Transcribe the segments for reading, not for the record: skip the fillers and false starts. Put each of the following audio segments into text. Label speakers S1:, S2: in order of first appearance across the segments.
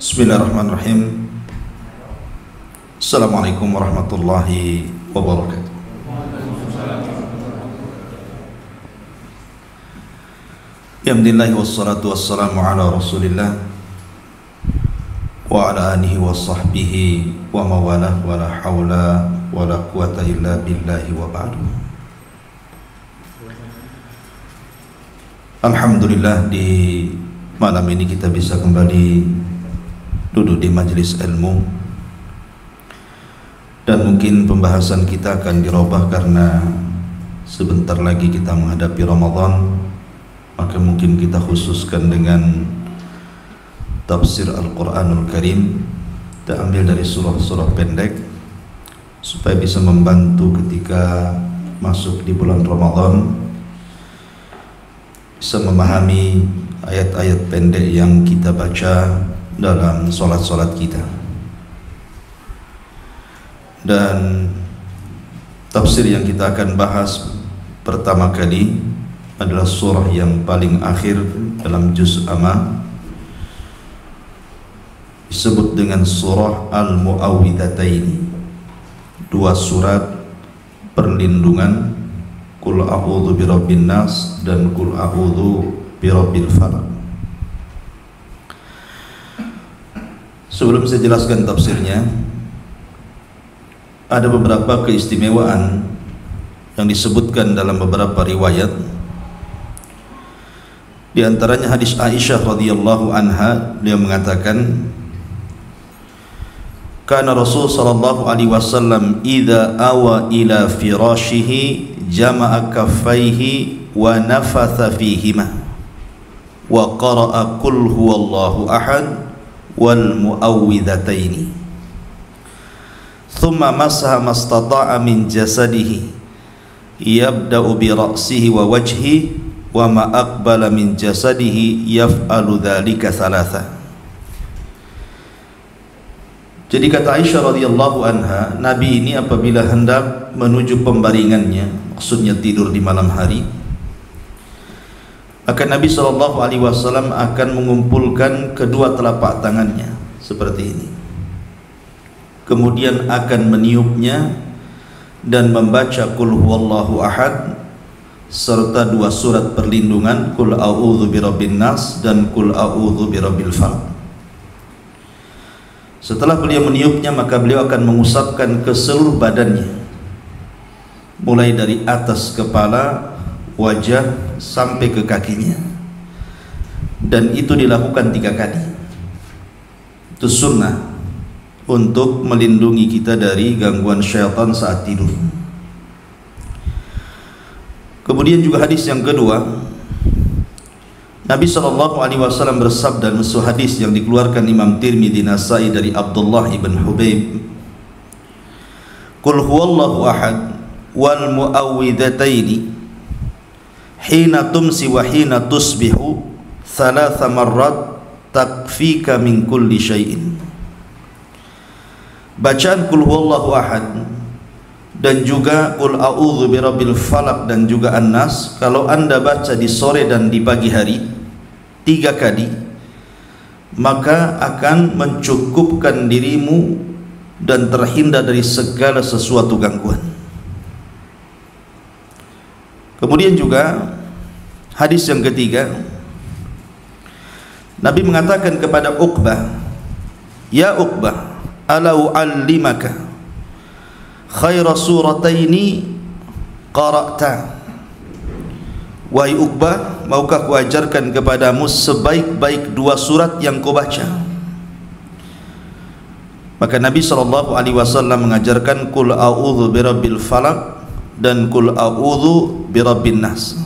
S1: Bismillahirrahmanirrahim. Assalamualaikum warahmatullahi wabarakatuh. Alhamdulillah wassalatu wassalamu ala Rasulillah wa ala alihi wa sahbihi wa mawalah wa la hawla wa la quwata illa billahi wa ba'du. Alhamdulillah, di malam ini kita bisa kembali duduk di majelis ilmu, dan mungkin pembahasan kita akan dirubah karena sebentar lagi kita menghadapi Ramadan. Maka mungkin kita khususkan dengan tafsir Al-Quranul Karim, kita ambil dari surah-surah pendek supaya bisa membantu ketika masuk di bulan Ramadan bisa memahami ayat-ayat pendek yang kita baca dalam solat-solat kita. Dan tafsir yang kita akan bahas pertama kali adalah surah yang paling akhir dalam juz Amma, disebut dengan surah Al-Mu'awwidhataini, dua surat perlindungan, Qul a'udzu birabbin nas dan Qul a'udzu birabbil falaq. Sebelum saya jelaskan tafsirnya, ada beberapa keistimewaan yang disebutkan dalam beberapa riwayat. Di antaranya hadis Aisyah radhiyallahu anha, dia mengatakan, kana Rasul sallallahu alaihi wasallam idza awa ila firashihi jama'a kaffaihi wa nafatha fihima wa qara'a qul huwallahu ahad wal mu'awwidhataini thumma masaha mastata'a min jasadihi yabda'u bi ra'sihi wa wajhihi wa ma aqbala min jasadihi yaf'alu dhalika thalatha. Jadi kata Aisyah radhiyallahu anha, Nabi ini apabila hendak menuju pembaringannya, maksudnya tidur di malam hari, maka Nabi SAW akan mengumpulkan kedua telapak tangannya seperti ini, kemudian akan meniupnya dan membaca Qul huwallahu ahad serta dua surat perlindungan, Qul a'udzu birabbin nas dan Qul a'udzu birabbil falaq. Setelah beliau meniupnya, maka beliau akan mengusapkan ke seluruh badannya, mulai dari atas kepala, wajah sampai ke kakinya, dan itu dilakukan 3 kali. Itu sunnah untuk melindungi kita dari gangguan syaitan saat tidur. Kemudian juga hadis yang kedua, Nabi SAW bersabda dalam sebuah hadis yang dikeluarkan Imam Tirmidzi, Nasai dari Abdullah ibn Hubayb, Qul huwallahu ahad wal mu'awwidhataini hina tumsi wa hina tusbihu thalatha marrat takfika min kulli syai'in. Bacaan Qul huwallahu ahad dan juga Qul a'udzu birabbil falaq dan juga An-Nas, kalau anda baca di sore dan di pagi hari 3 kali, maka akan mencukupkan dirimu dan terhindar dari segala sesuatu gangguan. Kemudian juga hadis yang ketiga, Nabi mengatakan kepada Uqbah, ya Uqbah, ala u'allimaka khaira surataini qara'ta. Wahai Uqbah, maukah kuajarkan kepadamu sebaik-baik 2 surat yang kau baca? Maka Nabi SAW mengajarkan Qul a'udzu birabbil falaq dan Qul a'udzu birabbin nas.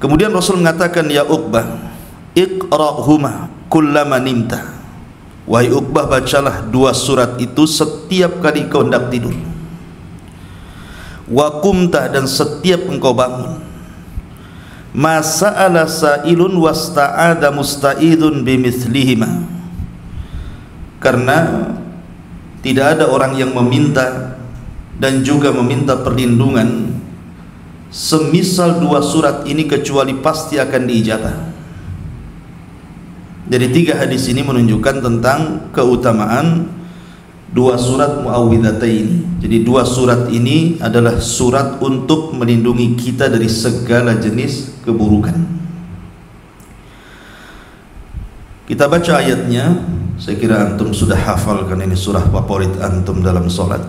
S1: Kemudian Rasul mengatakan, ya Uqbah, iqra'huma kullama nimta. Wahai Uqbah, bacalah 2 surat itu setiap kali kau hendak tidur. Wa qumta, dan setiap engkau bangun. Ma sa'ala sa'ilun wasta'adha musta'idun bimithlihima. Karena tidak ada orang yang meminta dan juga meminta perlindungan semisal 2 surat ini kecuali pasti akan diijabah. Jadi 3 hadis ini menunjukkan tentang keutamaan 2 surat Muawwidzatain. Jadi 2 surat ini adalah surat untuk melindungi kita dari segala jenis keburukan. Kita baca ayatnya. Saya kira antum sudah hafal karena ini surah favorit antum dalam salat.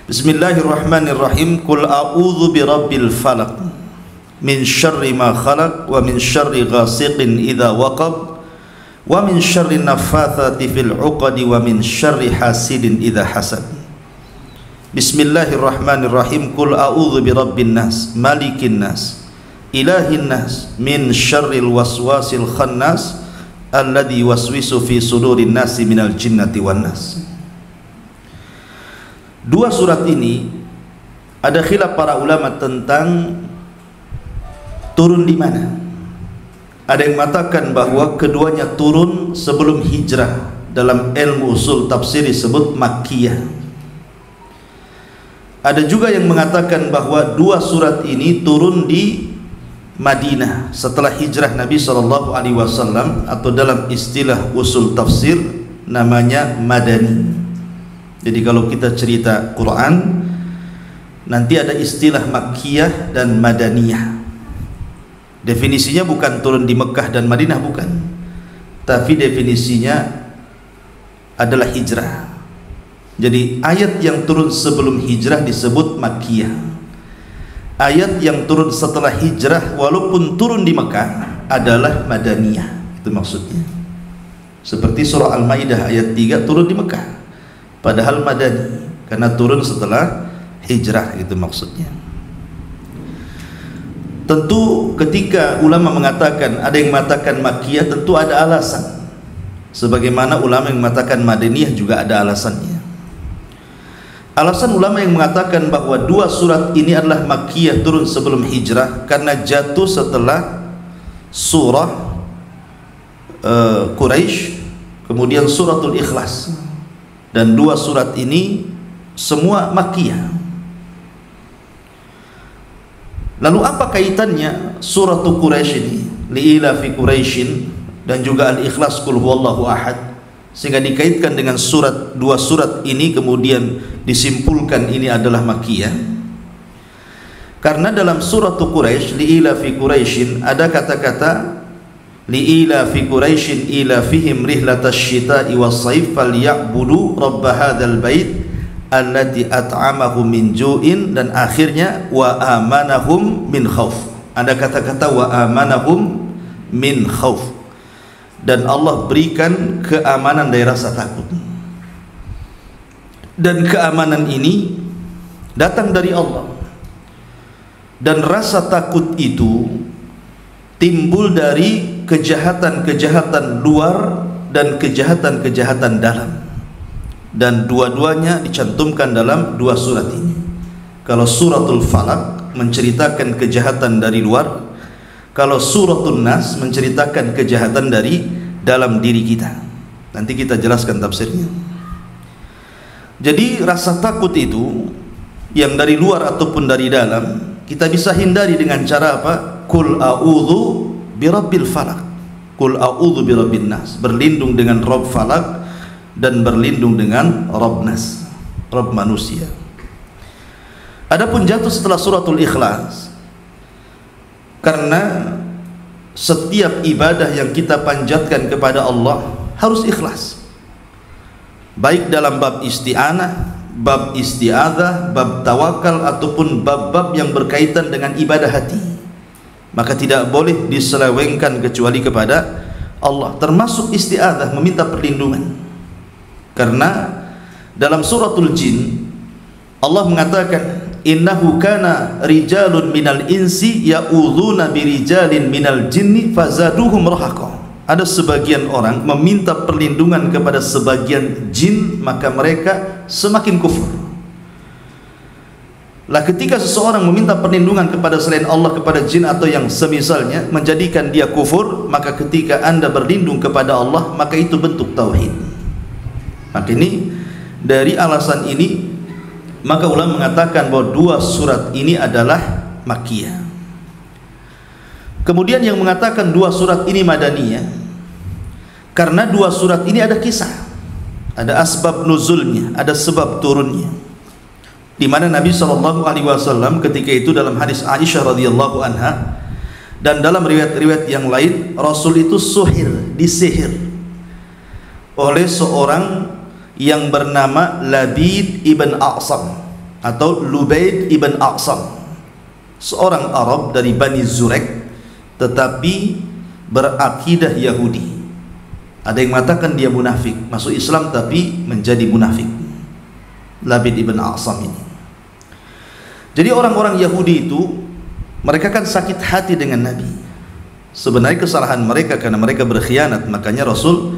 S1: Bismillahirrahmanirrahim. Qul a'udzu birabbil falaq min syarri ma khalaq wa min syarri ghasiqin idza waqab wa min syarri naffatsati fil 'uqadi wa min syarri hasidin idza hasad. Bismillahirrahmanirrahim. Qul a'udzu birabbin nas malikin nas ilahin nas min syarril waswasil khannas alladzi waswisu fi sudurin nasi minal jinnati wan nas. 2 surat ini ada khilaf para ulama tentang turun di mana. Ada yang mengatakan bahwa keduanya turun sebelum hijrah. Dalam ilmu usul tafsir disebut Makkiyah. Ada juga yang mengatakan bahwa 2 surat ini turun di Madinah setelah hijrah Nabi SAW, atau dalam istilah usul tafsir namanya Madani. Jadi kalau kita cerita Quran nanti ada istilah Makkiyah dan Madaniyah. Definisinya bukan turun di Mekah dan Madinah, bukan, tapi definisinya adalah hijrah. Jadi ayat yang turun sebelum hijrah disebut Makkiyah. Ayat yang turun setelah hijrah walaupun turun di Mekah adalah Madaniyah. Itu maksudnya. Seperti surah Al-Maidah ayat 3 turun di Mekah, padahal Madani karena turun setelah hijrah. Itu maksudnya. Tentu ketika ulama mengatakan, ada yang mengatakan Makkiyah, tentu ada alasan. Sebagaimana ulama yang mengatakan Madaniyah juga ada alasannya. Alasan ulama yang mengatakan bahwa 2 surat ini adalah Makkiyah, turun sebelum hijrah, karena jatuh setelah surah Quraisy, kemudian suratul Ikhlas. Dan 2 surat ini semua Makkiyah. Lalu apa kaitannya suratul Quraisy ini, li'ila fi Quraisyin, dan juga Al-Ikhlas, qul huwallahu ahad, sehingga dikaitkan dengan 2 surat ini, kemudian disimpulkan ini adalah Makkiyah? Karena dalam suratul Quraisy, li'ila fi Quraisyin, ada kata-kata li'ila fi Quraisyin ila fihim rihlatash syita'i was-sayf falyabudu rabb hadzal bait allati at'amahum min ju'in, dan akhirnya wa amanahum min khauf. Ada kata-kata wa amanahum min khauf, dan Allah berikan keamanan dari rasa takut. Dan keamanan ini datang dari Allah. Dan rasa takut itu timbul dari kejahatan-kejahatan luar dan kejahatan-kejahatan dalam. Dan dua-duanya dicantumkan dalam 2 surat ini. Kalau suratul Falaq menceritakan kejahatan dari luar, kalau suratul Nas menceritakan kejahatan dari dalam diri kita. Nanti kita jelaskan tafsirnya. Jadi rasa takut itu yang dari luar ataupun dari dalam, kita bisa hindari dengan cara apa? Qul a'udzu birabbil falaq, qul a'udzu birabbin nas, berlindung dengan Rabb Falak dan berlindung dengan Rabb Nas, Rabb manusia. Adapun jatuh setelah suratul Ikhlas, karena setiap ibadah yang kita panjatkan kepada Allah harus ikhlas, baik dalam bab isti'anah, bab isti'adzah, bab tawakal, ataupun bab-bab yang berkaitan dengan ibadah hati. Maka tidak boleh diselewengkan kecuali kepada Allah, termasuk isti'adzah, meminta perlindungan. Karena dalam suratul Jin Allah mengatakan, innahu kana rijalun minal insi ya'udzuuna birijalin minal jinni fazaduhum rahaqa. Ada sebagian orang meminta perlindungan kepada sebagian jin, maka mereka semakin kufur. Lah ketika seseorang meminta perlindungan kepada selain Allah, kepada jin atau yang semisalnya, menjadikan dia kufur, maka ketika Anda berlindung kepada Allah, maka itu bentuk tauhid. Maka ini, dari alasan ini, maka ulama mengatakan bahwa 2 surat ini adalah Makkiyah. Kemudian yang mengatakan dua surat ini madaniyah, karena dua surat ini ada kisah, ada asbab nuzulnya, ada sebab turunnya, di mana Nabi SAW ketika itu dalam hadis Aisyah radhiyallahu anha dan dalam riwayat-riwayat yang lain, Rasul itu disihir oleh seorang yang bernama Labid ibn A'sam atau Lubaid ibn A'sam, seorang Arab dari Bani Zurek tetapi berakidah Yahudi. Ada yang mengatakan dia munafik, masuk Islam tapi menjadi munafik, Labid ibn A'sam ini. Jadi orang-orang Yahudi itu mereka kan sakit hati dengan Nabi. Sebenarnya kesalahan mereka karena mereka berkhianat, makanya Rasul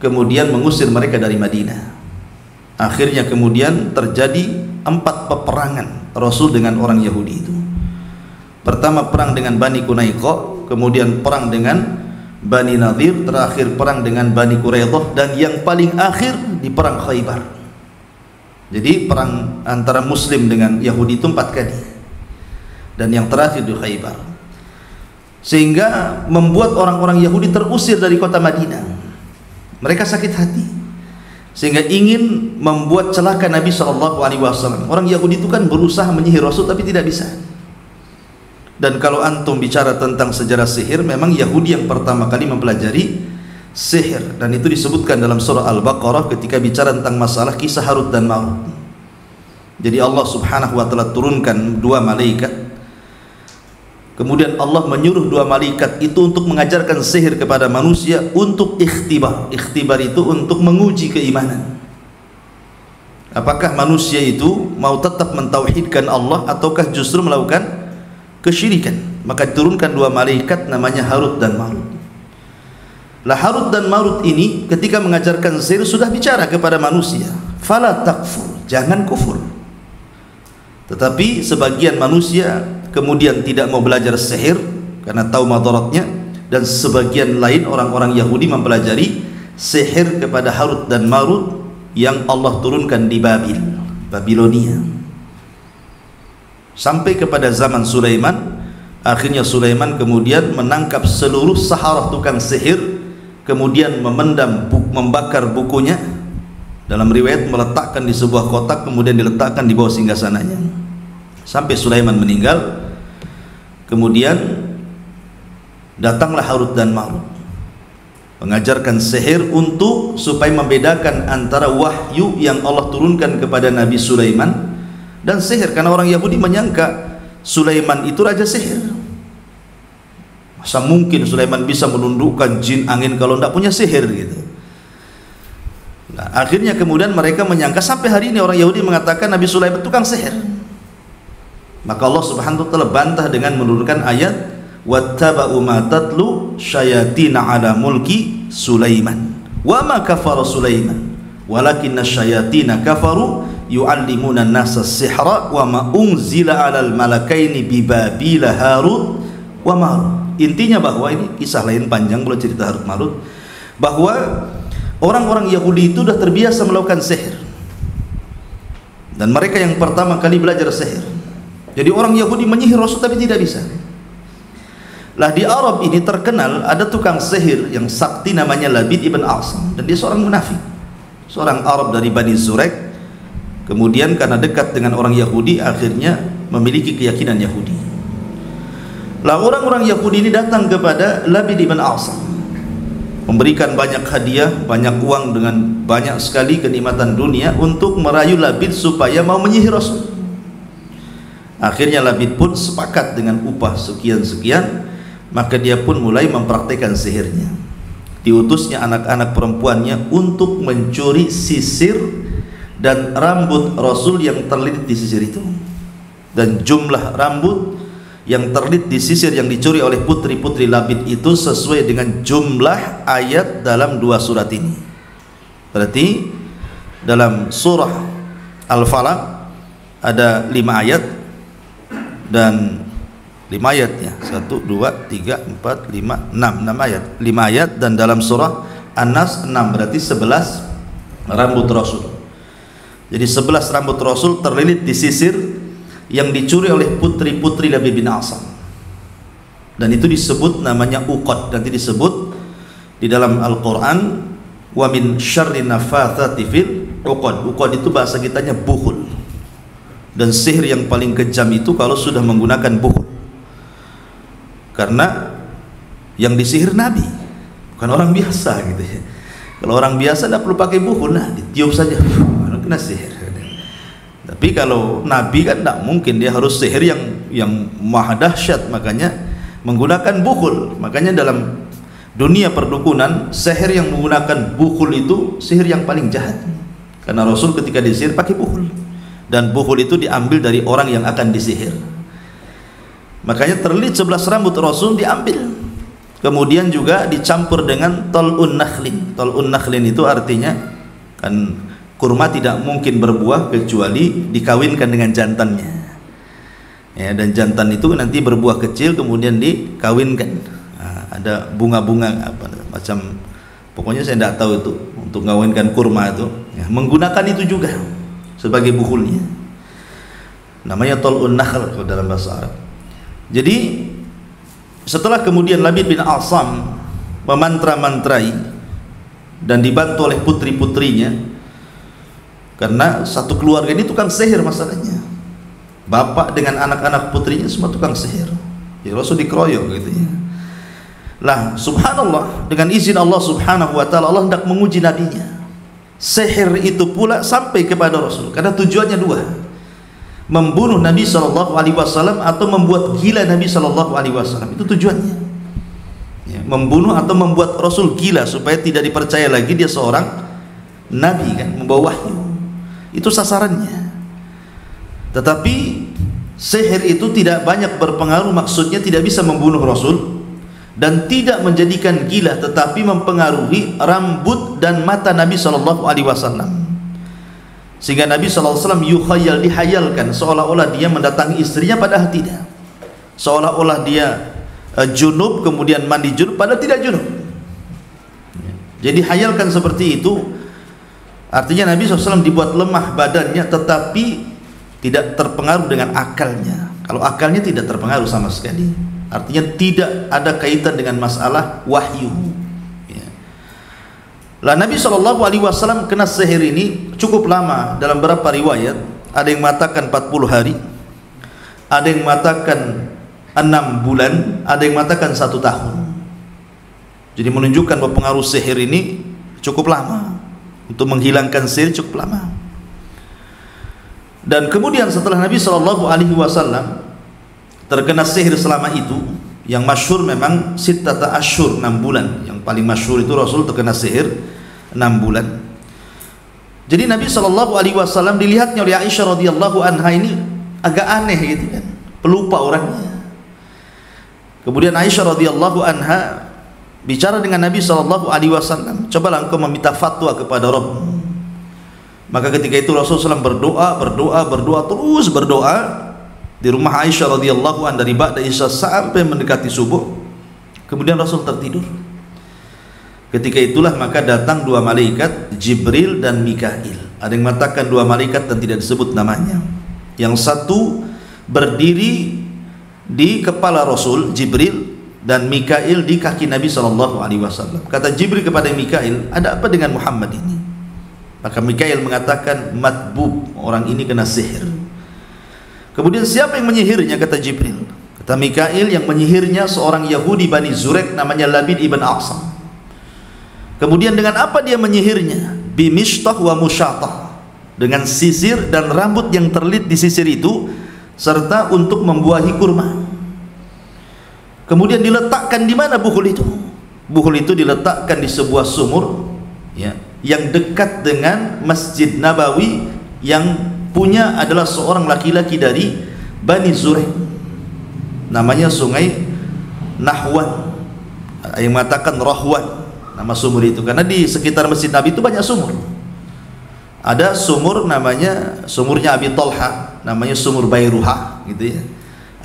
S1: kemudian mengusir mereka dari Madinah. Akhirnya kemudian terjadi 4 peperangan Rasul dengan orang Yahudi itu. Pertama perang dengan Bani Qunaiqa, kemudian perang dengan Bani Nadir, terakhir perang dengan Bani Quraidah, dan yang paling akhir di perang Khaybar. Jadi perang antara Muslim dengan Yahudi itu 4 kali, dan yang terakhir di Khaybar, sehingga membuat orang-orang Yahudi terusir dari kota Madinah. Mereka sakit hati sehingga ingin membuat celaka Nabi SAW. Orang Yahudi itu kan berusaha menyihir Rasul tapi tidak bisa. Dan kalau antum bicara tentang sejarah sihir, memang Yahudi yang pertama kali mempelajari sihir, dan itu disebutkan dalam surah Al-Baqarah ketika bicara tentang masalah kisah Harut dan Marut. Jadi Allah Subhanahu wa taala turunkan 2 malaikat, kemudian Allah menyuruh 2 malaikat itu untuk mengajarkan sihir kepada manusia untuk ikhtibar. Ikhtibar itu untuk menguji keimanan. Apakah manusia itu mau tetap mentauhidkan Allah ataukah justru melakukan kesyirikan. Maka diturunkan 2 malaikat namanya Harut dan Marut. Lah Harut dan Marut ini ketika mengajarkan sihir sudah bicara kepada manusia, fala takfur, jangan kufur. Tetapi sebagian manusia kemudian tidak mau belajar sihir karena tahu madaratnya, dan sebagian lain orang-orang Yahudi mempelajari sihir kepada Harut dan Marut yang Allah turunkan di Babilonia. Sampai kepada zaman Sulaiman. Akhirnya Sulaiman kemudian menangkap seluruh saharah tukang sihir, kemudian membakar bukunya. Dalam riwayat meletakkan di sebuah kotak, kemudian diletakkan di bawah singgasananya sampai Sulaiman meninggal. Kemudian datanglah Harut dan Marut mengajarkan sihir untuk supaya membedakan antara wahyu yang Allah turunkan kepada Nabi Sulaiman dan sihir, karena orang Yahudi menyangka Sulaiman itu raja sihir. Masa mungkin Sulaiman bisa menundukkan jin angin kalau tidak punya sihir gitu. Nah, akhirnya kemudian mereka menyangka, sampai hari ini orang Yahudi mengatakan Nabi Sulaiman tukang sihir. Maka Allah Subhanahu wa taala bantah dengan menurunkan ayat wattaba'u ma tatlu syayatina ala mulki Sulaiman wa ma kafara Sulaiman walakinna syayatina kafaru yu'allimuna an-nasa as-sihra wa ma unzila 'alal malakaini bi Babila Harut wa Marut. Intinya bahwa ini kisah lain panjang kalau cerita Harut Marut, bahwa orang-orang Yahudi itu sudah terbiasa melakukan sihir, dan mereka yang pertama kali belajar sihir. Jadi orang Yahudi menyihir Rasul tapi tidak bisa. Lah di Arab ini terkenal ada tukang sihir yang sakti namanya Labid ibn A'sam, dan dia seorang munafik, seorang Arab dari Bani Zurek. Kemudian karena dekat dengan orang Yahudi akhirnya memiliki keyakinan Yahudi. Lah orang-orang Yahudi ini datang kepada Labid ibn A'sam, memberikan banyak hadiah, banyak uang, dengan banyak sekali kenikmatan dunia untuk merayu Labid supaya mau menyihir Rasul. Akhirnya Labid pun sepakat dengan upah sekian-sekian, maka dia pun mulai mempraktekkan sihirnya. Diutusnya anak-anak perempuannya untuk mencuri sisir dan rambut Rasul yang terlilit di sisir itu, dan jumlah rambut yang terlilit di sisir yang dicuri oleh putri-putri Labid itu sesuai dengan jumlah ayat dalam 2 surat ini. Berarti dalam surah Al-Falaq ada 5 ayat, dan 5 ayat ya, 1, 2, 3, 4, 5, 6 ayat, 5 ayat. Dan dalam surah An-Nas 6, berarti 11 rambut Rasul. Jadi 11 rambut Rasul terlilit di sisir yang dicuri oleh putri-putri Labid bin A'sam. dan itu disebut namanya uqad. Nanti disebut di dalam Al-Quran, wa min syarri nafathati fil uqad. Uqad itu bahasa kitanya bukhul, dan sihir yang paling kejam itu kalau sudah menggunakan bukhul, karena yang disihir Nabi, bukan orang biasa gitu ya. Kalau orang biasa tidak perlu pakai bukhul, nah ditiup saja kena sihir. Tapi kalau Nabi kan tidak mungkin, dia harus sihir yang maha dahsyat, makanya menggunakan bukhul. Makanya dalam dunia perdukunan, sihir yang menggunakan bukhul itu sihir yang paling jahat, karena Rasul ketika disihir pakai bukhul, dan bukhul itu diambil dari orang yang akan disihir. Makanya terlit 11 rambut Rasul diambil, kemudian juga dicampur dengan tal'un nakhlin. Tal'un nakhlin itu artinya kan kurma tidak mungkin berbuah kecuali dikawinkan dengan jantannya ya, dan jantan itu nanti berbuah kecil kemudian dikawinkan. Nah, ada bunga-bunga apa macam, pokoknya saya tidak tahu itu untuk mengawinkan kurma itu ya, menggunakan itu juga sebagai bukhulnya, namanya tal'un nakhl dalam bahasa Arab. Jadi setelah kemudian Labid bin Asam memantra-mantrai dan dibantu oleh putri-putrinya, karena satu keluarga ini tukang sihir masalahnya, bapak dengan anak-anak putrinya semua tukang sihir ya, Rasul dikeroyok gitu ya. Lah subhanallah, dengan izin Allah subhanahu wa ta'ala, Allah hendak menguji nabinya. Sihir itu pula sampai kepada Rasul karena tujuannya dua, membunuh Nabi SAW atau membuat gila Nabi SAW. Itu tujuannya ya, membunuh atau membuat Rasul gila supaya tidak dipercaya lagi dia seorang Nabi kan, membawa wahyu. Itu sasarannya. Tetapi sihir itu tidak banyak berpengaruh, maksudnya tidak bisa membunuh Rasul dan tidak menjadikan gila, tetapi mempengaruhi rambut dan mata Nabi SAW, sehingga Nabi SAW yukhayal, dihayalkan seolah-olah dia mendatangi istrinya, padahal tidak, seolah-olah dia junub kemudian mandi junub padahal tidak junub. Jadi hayalkan seperti itu. Artinya Nabi SAW dibuat lemah badannya, tetapi tidak terpengaruh dengan akalnya. Kalau akalnya tidak terpengaruh sama sekali, artinya tidak ada kaitan dengan masalah wahyu ya. Lah Nabi SAW kena sihir ini cukup lama. Dalam beberapa riwayat ada yang mengatakan 40 hari, ada yang mengatakan 6 bulan, ada yang mengatakan 1 tahun. Jadi menunjukkan bahwa pengaruh sihir ini cukup lama, untuk menghilangkan sihir cukup lama. Dan kemudian setelah Nabi SAW terkena sihir selama itu, yang masyhur memang sittata asyhur, 6 bulan. Yang paling masyhur itu Rasul terkena sihir 6 bulan. Jadi Nabi SAW dilihatnya oleh Aisyah radhiyallahu anha ini agak aneh gitu kan, pelupa orangnya. Kemudian Aisyah radhiyallahu anha bicara dengan Nabi SAW, cobalah engkau meminta fatwa kepada Rabb. Maka ketika itu Rasulullah SAW berdoa terus berdoa di rumah Aisyah radhiyallahu anha dari ba'da isya sampai mendekati subuh. Kemudian Rasul tertidur. Ketika itulah maka datang 2 malaikat, Jibril dan Mikail. Ada yang mengatakan 2 malaikat dan tidak disebut namanya. Yang satu berdiri di kepala Rasul, Jibril, dan Mikail di kaki Nabi SAW. Kata Jibril kepada Mikail, ada apa dengan Muhammad ini? Maka Mikail mengatakan, matbub, orang ini kena sihir. Kemudian siapa yang menyihirnya? Kata Jibril. Kata Mikail, yang menyihirnya seorang Yahudi Bani Zurek namanya Labid ibn Asam. Kemudian dengan apa dia menyihirnya? Bimishtah wa musyatah, dengan sisir dan rambut yang terlit di sisir itu, serta untuk membuahi kurma. Kemudian diletakkan di mana bukhul itu? Bukhul itu diletakkan di sebuah sumur ya, yang dekat dengan Masjid Nabawi, yang punya adalah seorang laki-laki dari Bani Zurek, namanya Sungai Nahwan. Yang mengatakan Rahwan nama sumur itu, karena di sekitar Masjid Nabi itu banyak sumur. Ada sumur namanya sumurnya Abi Talha, namanya sumur Bayruha gitu ya.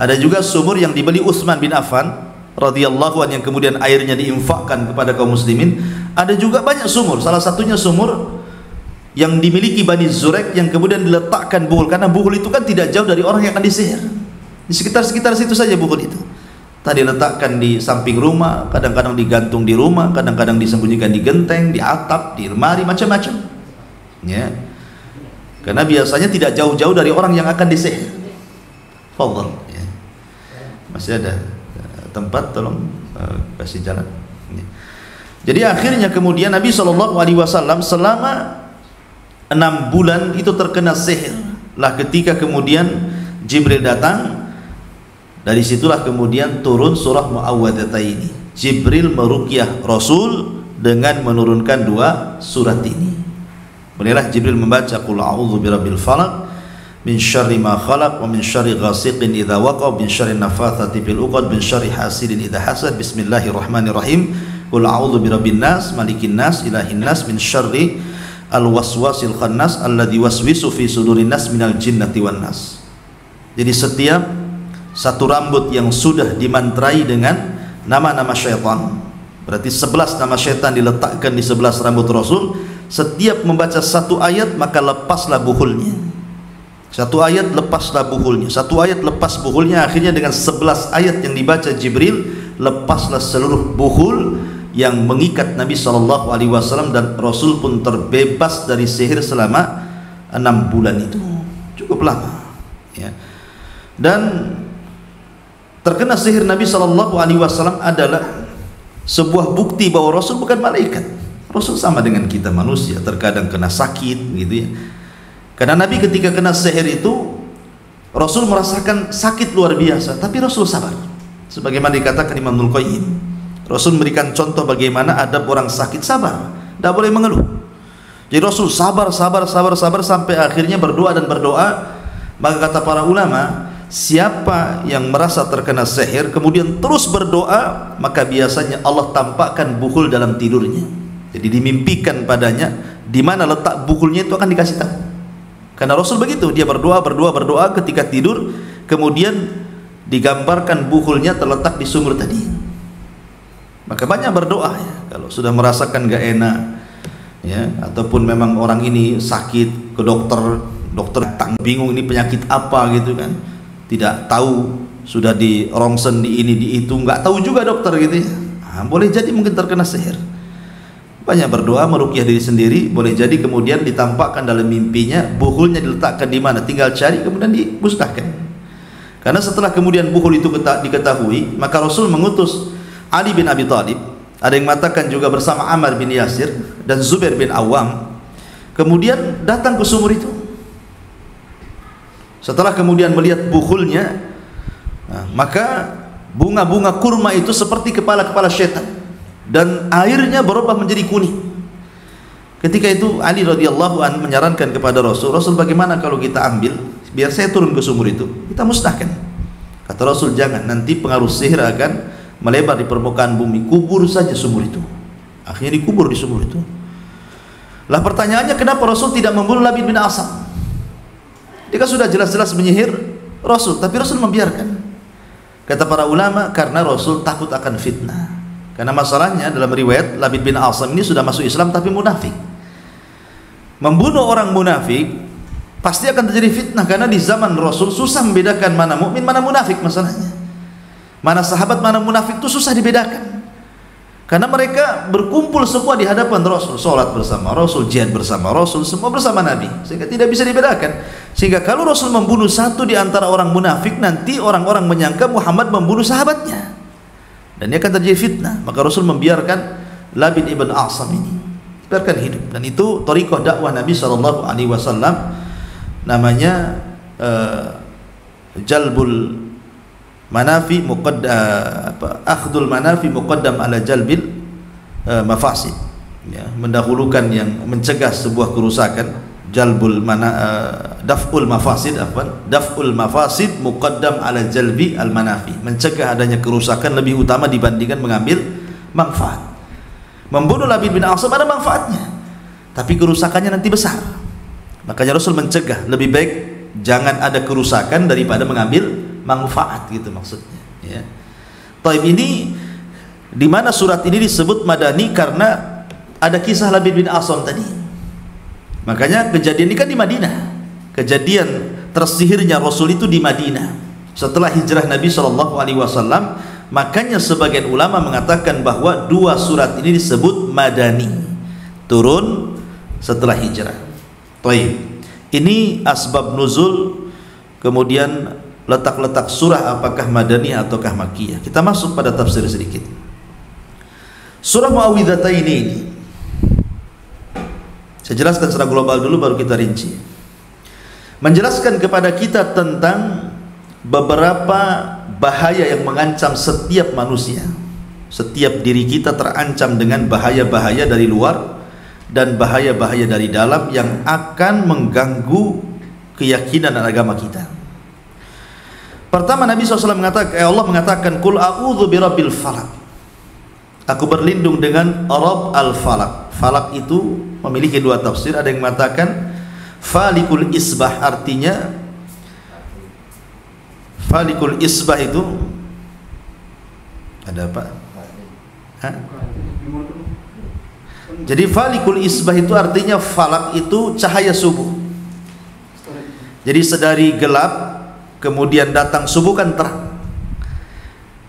S1: Ada juga sumur yang dibeli Utsman bin Affan radhiyallahu anhu, yang kemudian airnya diinfakkan kepada kaum muslimin. Ada juga banyak sumur, salah satunya sumur yang dimiliki Bani Zurek, yang kemudian diletakkan bukhul, karena bukhul itu kan tidak jauh dari orang yang akan disihir. Di sekitar situ saja bukhul itu. Tadi letakkan di samping rumah, kadang-kadang digantung di rumah, kadang-kadang disembunyikan di genteng, di atap, di lemari, macam-macam. Ya. Karena biasanya tidak jauh-jauh dari orang yang akan disihir. Fadhal. Ya. Masih ada tempat, tolong kasih jalan. Ya. Jadi akhirnya kemudian Nabi SAW selama 6 bulan itu terkena sihir. Lah ketika kemudian Jibril datang, dari situlah kemudian turun surah Muawwadataini. Jibril meruqyah Rasul dengan menurunkan 2 surat ini. Bolehlah Jibril membaca qul a'udzu birabbil falaq min syarri ma khalaq wa min syarri ghasiqin idza waqa min syarri nafathati fil 'uqad min syarri hasidin idza hasad bismillahirrahmanirrahim qul a'udzu birabbin nas malikin nas ilahin nas min syarri al waswasil khannas alladzi waswisu fi sudurin nas minal jinnati wan nas. Jadi setiap satu rambut yang sudah dimantrai dengan nama-nama syaitan, berarti 11 nama syaitan diletakkan di 11 rambut Rasul. Setiap membaca satu ayat maka lepaslah buhulnya. Satu ayat lepaslah buhulnya. Satu ayat lepas buhulnya. Akhirnya dengan 11 ayat yang dibaca Jibril, lepaslah seluruh buhul yang mengikat Nabi SAW, dan Rasul pun terbebas dari sihir selama 6 bulan itu. Cukup lama. Ya. Dan terkena sihir Nabi SAW adalah sebuah bukti bahwa Rasul bukan malaikat. Rasul sama dengan kita manusia, terkadang kena sakit gitu ya. Karena Nabi ketika kena sihir itu Rasul merasakan sakit luar biasa, tapi Rasul sabar. Sebagaimana dikatakan Imam Ibnul Qayyim, Rasul memberikan contoh bagaimana adab orang sakit, sabar, tidak boleh mengeluh. Jadi Rasul sabar sampai akhirnya berdoa dan berdoa. Maka kata para ulama, siapa yang merasa terkena sihir kemudian terus berdoa, maka biasanya Allah tampakkan buhul dalam tidurnya. Jadi dimimpikan padanya di mana letak buhulnya, itu akan dikasih tahu. Karena Rasul begitu, dia berdoa ketika tidur, kemudian digambarkan buhulnya terletak di sumur tadi. Maka banyak berdoa ya, kalau sudah merasakan gak enak ya, ataupun memang orang ini sakit, ke dokter bingung ini penyakit apa gitu kan, tidak tahu, sudah di rongsen di ini di itu, nggak tahu juga dokter gitu ya. Boleh jadi mungkin terkena sihir. Banyak berdoa meruqyah diri sendiri, boleh jadi kemudian ditampakkan dalam mimpinya buhulnya diletakkan di mana, tinggal cari kemudian dimusnahkan. Karena setelah kemudian buhul itu diketahui, maka Rasul mengutus Ali bin Abi Thalib, ada yang mengatakan juga bersama Ammar bin Yasir dan Zubair bin Awam, kemudian datang ke sumur itu. Setelah kemudian melihat buhulnya, maka bunga-bunga kurma itu seperti kepala-kepala syaitan, dan airnya berubah menjadi kuning. Ketika itu Ali radhiyallahu anhu menyarankan kepada Rasul, bagaimana kalau kita ambil, biar saya turun ke sumur itu, kita musnahkan. Kata Rasul, jangan, nanti pengaruh sihir akan melebar di permukaan bumi, kubur saja sumur itu. Akhirnya dikubur di sumur itu. Lah pertanyaannya, kenapa Rasul tidak membunuh Labid bin Asam? Dia kan sudah jelas-jelas menyihir Rasul, tapi Rasul membiarkan. Kata para ulama, karena Rasul takut akan fitnah. Karena masalahnya dalam riwayat, Labid bin Asam ini sudah masuk Islam tapi munafik. Membunuh orang munafik pasti akan terjadi fitnah, karena di zaman Rasul susah membedakan mana mukmin, mana munafik. Masalahnya mana sahabat, mana munafik itu susah dibedakan. Karena mereka berkumpul semua di hadapan Rasul, sholat bersama Rasul, jihad bersama Rasul, semua bersama Nabi, sehingga tidak bisa dibedakan. Sehingga kalau Rasul membunuh satu di antara orang munafik, nanti orang-orang menyangka Muhammad membunuh sahabatnya, dan ini akan terjadi fitnah. Maka Rasul membiarkan Labid ibn Asam ini, biarkan hidup. Dan itu thariqah dakwah Nabi SAW, namanya jalbul manafi akhdul manafi muqaddam ala jalbil mafasid, ya, mendahulukan yang mencegah sebuah kerusakan. Daf'ul mafasid muqaddam ala jalbi al manafi, mencegah adanya kerusakan lebih utama dibandingkan mengambil manfaat. Membunuh Labid bin Asam ada manfaatnya, tapi kerusakannya nanti besar. Makanya Rasul mencegah, lebih baik jangan ada kerusakan daripada mengambil manfaat, gitu maksudnya, ya. Taib ini di mana surat ini disebut madani karena ada kisah Labid bin Asam tadi. Makanya kejadian ini kan di Madinah. Kejadian tersihirnya Rasul itu di Madinah. Setelah hijrah Nabi SAW, Makanya sebagian ulama mengatakan bahwa dua surat ini disebut madani, turun setelah hijrah. Baik. Ini asbab nuzul, kemudian letak-letak surah apakah madani ataukah makkiyah. Kita masuk pada tafsir sedikit. Surah Muawwidzatain ini saya jelaskan secara global dulu baru kita rinci. Menjelaskan kepada kita tentang beberapa bahaya yang mengancam setiap manusia. Setiap diri kita terancam dengan bahaya-bahaya dari luar dan bahaya-bahaya dari dalam yang akan mengganggu keyakinan dan agama kita. Pertama, Nabi SAW mengatakan, Allah mengatakan, Qul a'udzu birabbil falaq. Aku berlindung dengan Rabb al-Falaq. Falaq itu memiliki dua tafsir. Ada yang mengatakan Falikul Isbah, artinya Falikul Isbah itu ada apa? Hah? Jadi Falikul Isbah itu artinya falak itu cahaya subuh. Jadi sedari gelap kemudian datang subuh kan terang.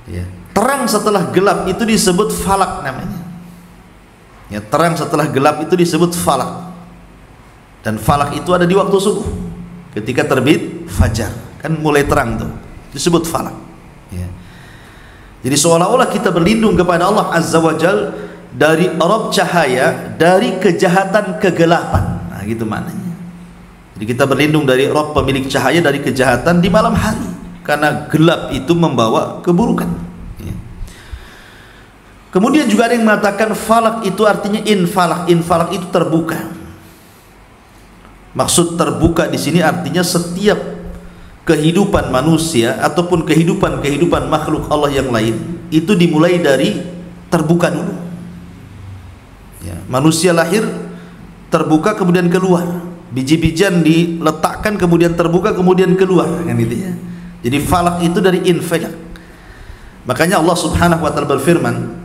S1: Ya. Terang setelah gelap itu disebut falak namanya. Ya, terang setelah gelap itu disebut falak. Dan falak itu ada di waktu subuh. Ketika terbit fajar, kan mulai terang tuh. Disebut falak. Ya. Jadi seolah-olah kita berlindung kepada Allah Azza wa Jal dari Rabb cahaya, dari kejahatan kegelapan. Nah, gitu maknanya. Jadi kita berlindung dari Rabb pemilik cahaya dari kejahatan di malam hari, karena gelap itu membawa keburukan. Ya. Kemudian juga ada yang mengatakan falak itu artinya infalak. Infalak itu terbuka. Maksud terbuka di sini artinya setiap kehidupan manusia ataupun kehidupan makhluk Allah yang lain itu dimulai dari terbuka dulu. Ya, manusia lahir terbuka kemudian keluar, biji-bijian diletakkan kemudian terbuka kemudian keluar, kan gitu ya. Jadi falak itu dari infalak. Makanya Allah Subhanahu wa taala berfirman,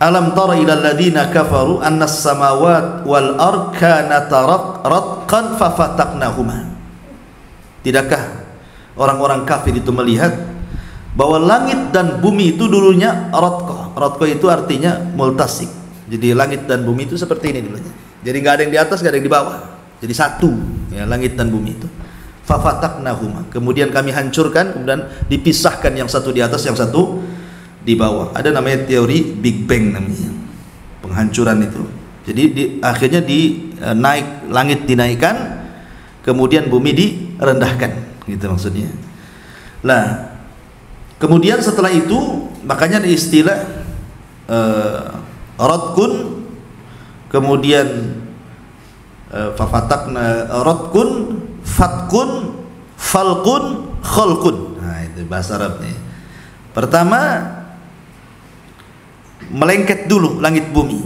S1: Alam tara ilal ladzina kafaru annas samawati wal ardh kanata ratqan fafataqnahuma. Tidakkah orang-orang kafir itu melihat bahwa langit dan bumi itu dulunya ratqa. Ratqa itu artinya multasik. Jadi langit dan bumi itu seperti ini dulunya. Jadi nggak ada yang di atas, nggak ada yang di bawah. Jadi satu, ya, langit dan bumi itu. Fafataqnahuma. Kemudian kami hancurkan, kemudian dipisahkan yang satu di atas, yang satu di bawah. Ada namanya teori Big Bang namanya. Penghancuran itu. Jadi akhirnya langit dinaikkan, kemudian bumi direndahkan. Gitu maksudnya. Nah, kemudian setelah itu makanya ada istilah radkun, kemudian fafataqna radkun, fatkun, falkun, khalkun. Nah, itu bahasa Arabnya. Pertama melengket dulu langit bumi.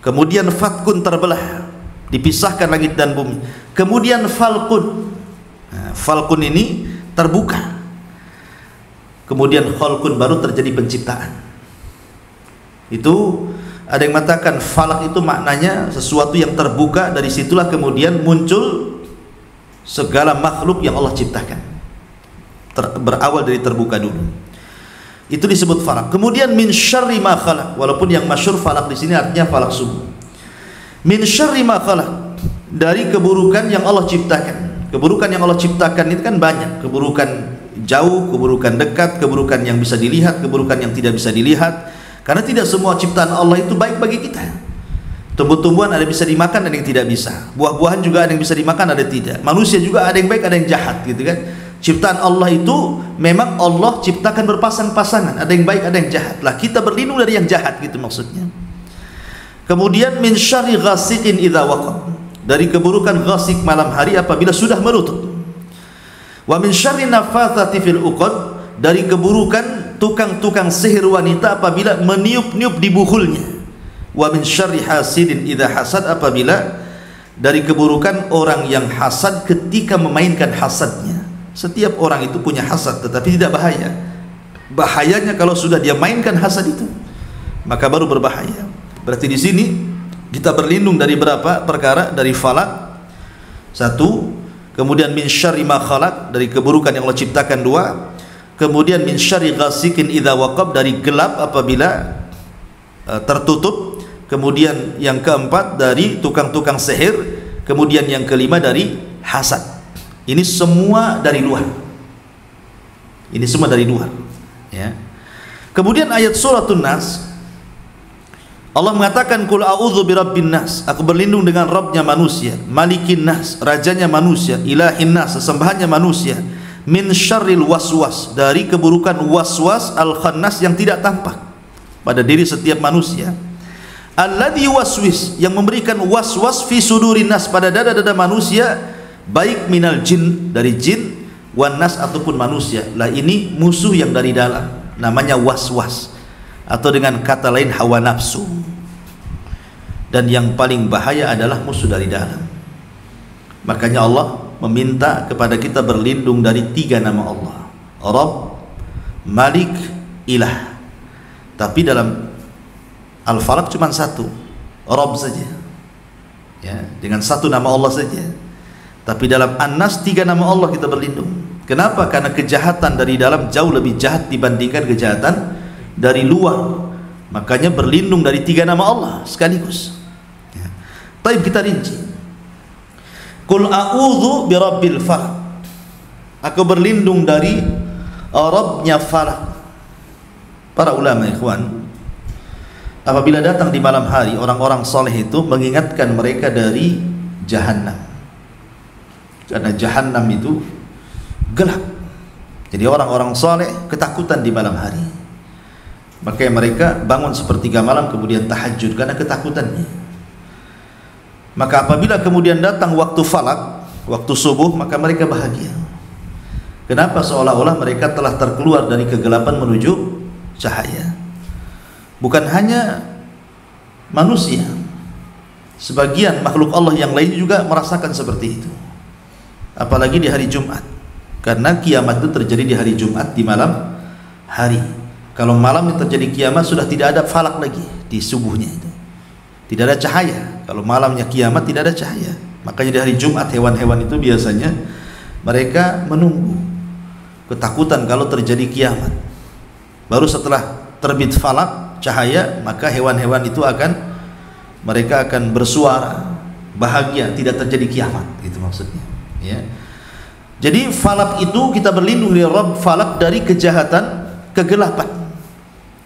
S1: Kemudian fatkun terbelah, dipisahkan langit dan bumi. Kemudian falkun. Nah, falkun ini terbuka. Kemudian khalqun baru terjadi penciptaan. Itu ada yang mengatakan falak itu maknanya sesuatu yang terbuka, dari situlah kemudian muncul segala makhluk yang Allah ciptakan. Berawal dari terbuka dulu. Itu disebut falak. Kemudian min syarri ma khalaq, walaupun yang masyhur falak di sini artinya falak subuh. Min syarri ma khalaq, dari keburukan yang Allah ciptakan. Keburukan yang Allah ciptakan itu kan banyak. Keburukan jauh, keburukan dekat, keburukan yang bisa dilihat, keburukan yang tidak bisa dilihat. Karena tidak semua ciptaan Allah itu baik bagi kita. Tumbuh-tumbuhan ada yang bisa dimakan, ada yang tidak bisa. Buah-buahan juga ada yang bisa dimakan, ada yang tidak. Manusia juga ada yang baik, ada yang jahat, gitu kan. Ciptaan Allah itu memang Allah ciptakan berpasang-pasangan, ada yang baik, ada yang jahat. Lah kita berlindung dari yang jahat, gitu maksudnya. Kemudian min syarri ghasiqin idza waqab, dari keburukan ghasik malam hari apabila sudah menutup. Wa min syarri nafatsati fil uqad, dari keburukan tukang-tukang sihir wanita apabila meniup-niup di buhulnya. Wa min syarri hasidin idza hasad, apabila dari keburukan orang yang hasad ketika memainkan hasadnya. Setiap orang itu punya hasad, tetapi tidak bahaya. Bahayanya kalau sudah dia mainkan hasad itu, maka baru berbahaya. Berarti di sini kita berlindung dari berapa perkara? Dari falak satu, kemudian min syarri ma khalaq, dari keburukan yang Allah ciptakan dua, kemudian min syarri ghasikin idza waqab, dari gelap apabila tertutup, kemudian yang keempat dari tukang-tukang sihir, kemudian yang kelima dari hasad. Ini semua dari luar. Ini semua dari luar, ya. Kemudian ayat suratun Nas, Allah mengatakan qul a'udzu birabbin nas, aku berlindung dengan Rabbnya manusia, Malikin nas, rajanya manusia, Ilahin nas, sesembahannya manusia, min syarril waswas, dari keburukan waswas al-khannas yang tidak tampak pada diri setiap manusia, alladzi waswis, yang memberikan waswas fi sudurin nas, pada dada-dada manusia, baik minal jin, dari jin, wan nas, ataupun manusia. Lah ini musuh yang dari dalam, namanya waswas, atau dengan kata lain hawa nafsu. Dan yang paling bahaya adalah musuh dari dalam. Makanya Allah meminta kepada kita berlindung dari 3 nama Allah, Rabb, Malik, Ilah. Tapi dalam Al-Falaq cuma 1, Rabb saja, ya, dengan 1 nama Allah saja. Tapi dalam An-Nas 3 nama Allah kita berlindung. Kenapa? Karena kejahatan dari dalam jauh lebih jahat dibandingkan kejahatan dari luar. Makanya berlindung dari 3 nama Allah sekaligus, ya. Taib, kita rinci. Qul a'udzu birabbil falaq, aku berlindung dari Rabbnya falak. Para ulama ikhwan, apabila datang di malam hari, orang-orang soleh itu mengingatkan mereka dari Jahannam, karena Jahannam itu gelap. Jadi orang-orang soleh ketakutan di malam hari, makanya mereka bangun sepertiga malam kemudian tahajud karena ketakutannya. Maka apabila kemudian datang waktu falak, waktu subuh, maka mereka bahagia. Kenapa? Seolah-olah mereka telah terkeluar dari kegelapan menuju cahaya. Bukan hanya manusia, sebagian makhluk Allah yang lain juga merasakan seperti itu. Apalagi di hari Jumat, karena kiamat itu terjadi di hari Jumat, di malam hari. Kalau malam terjadi kiamat, sudah tidak ada falak lagi di subuhnya itu, tidak ada cahaya. Kalau malamnya kiamat tidak ada cahaya. Makanya di hari Jumat hewan-hewan itu biasanya mereka menunggu, ketakutan kalau terjadi kiamat. Baru setelah terbit falak cahaya, maka hewan-hewan itu mereka akan bersuara bahagia, tidak terjadi kiamat, itu maksudnya, ya. Jadi falak itu kita berlindung dari Rabb falak, dari kejahatan, kegelapan.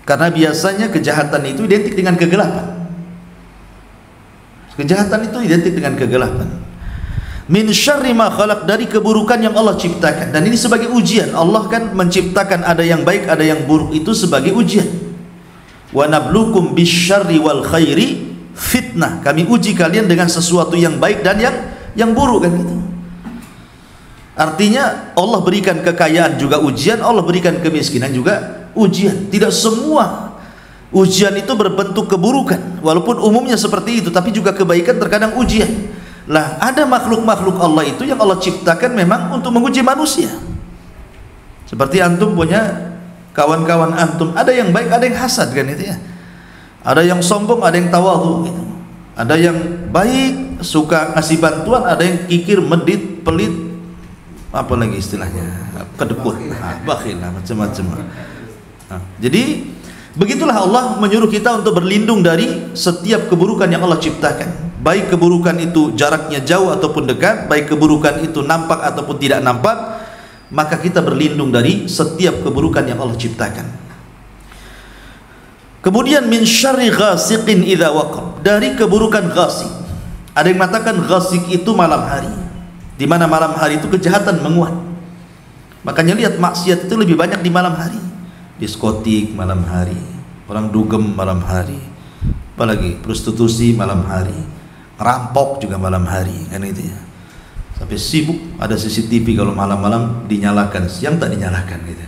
S1: Karena biasanya kejahatan itu identik dengan kegelapan. Kejahatan itu identik dengan kegelapan. Min syarri ma khalaq, dari keburukan yang Allah ciptakan. Dan ini sebagai ujian. Allah kan menciptakan ada yang baik, ada yang buruk, itu sebagai ujian. Wa nablukum bisyarri wal khairi fitnah, kami uji kalian dengan sesuatu yang baik dan yang buruk, kan gitu. Artinya Allah berikan kekayaan juga ujian, Allah berikan kemiskinan juga ujian. Tidak semua ujian itu berbentuk keburukan, walaupun umumnya seperti itu, tapi juga kebaikan terkadang ujian. Lah, ada makhluk-makhluk Allah itu yang Allah ciptakan memang untuk menguji manusia. Seperti antum punya kawan-kawan antum, ada yang baik, ada yang hasad, kan itu ya. Ada yang sombong, ada yang tawadhu gitu. Ada yang baik, suka ngasih bantuan, ada yang kikir, medit, pelit, apa lagi istilahnya, kedekut, bakhil, macam-macam. Jadi begitulah Allah menyuruh kita untuk berlindung dari setiap keburukan yang Allah ciptakan. Baik keburukan itu jaraknya jauh ataupun dekat, baik keburukan itu nampak ataupun tidak nampak, maka kita berlindung dari setiap keburukan yang Allah ciptakan. Kemudian min syarri ghasiqin idza waqab, dari keburukan ghasik. Ada yang mengatakan ghasik itu malam hari, di mana malam hari itu kejahatan menguat. Makanya lihat, maksiat itu lebih banyak di malam hari. Diskotik malam hari, orang dugem malam hari, apalagi prostitusi malam hari, rampok juga malam hari, kan itu ya. Sampai sibuk ada CCTV kalau malam-malam dinyalakan, siang tak dinyalakan gitu.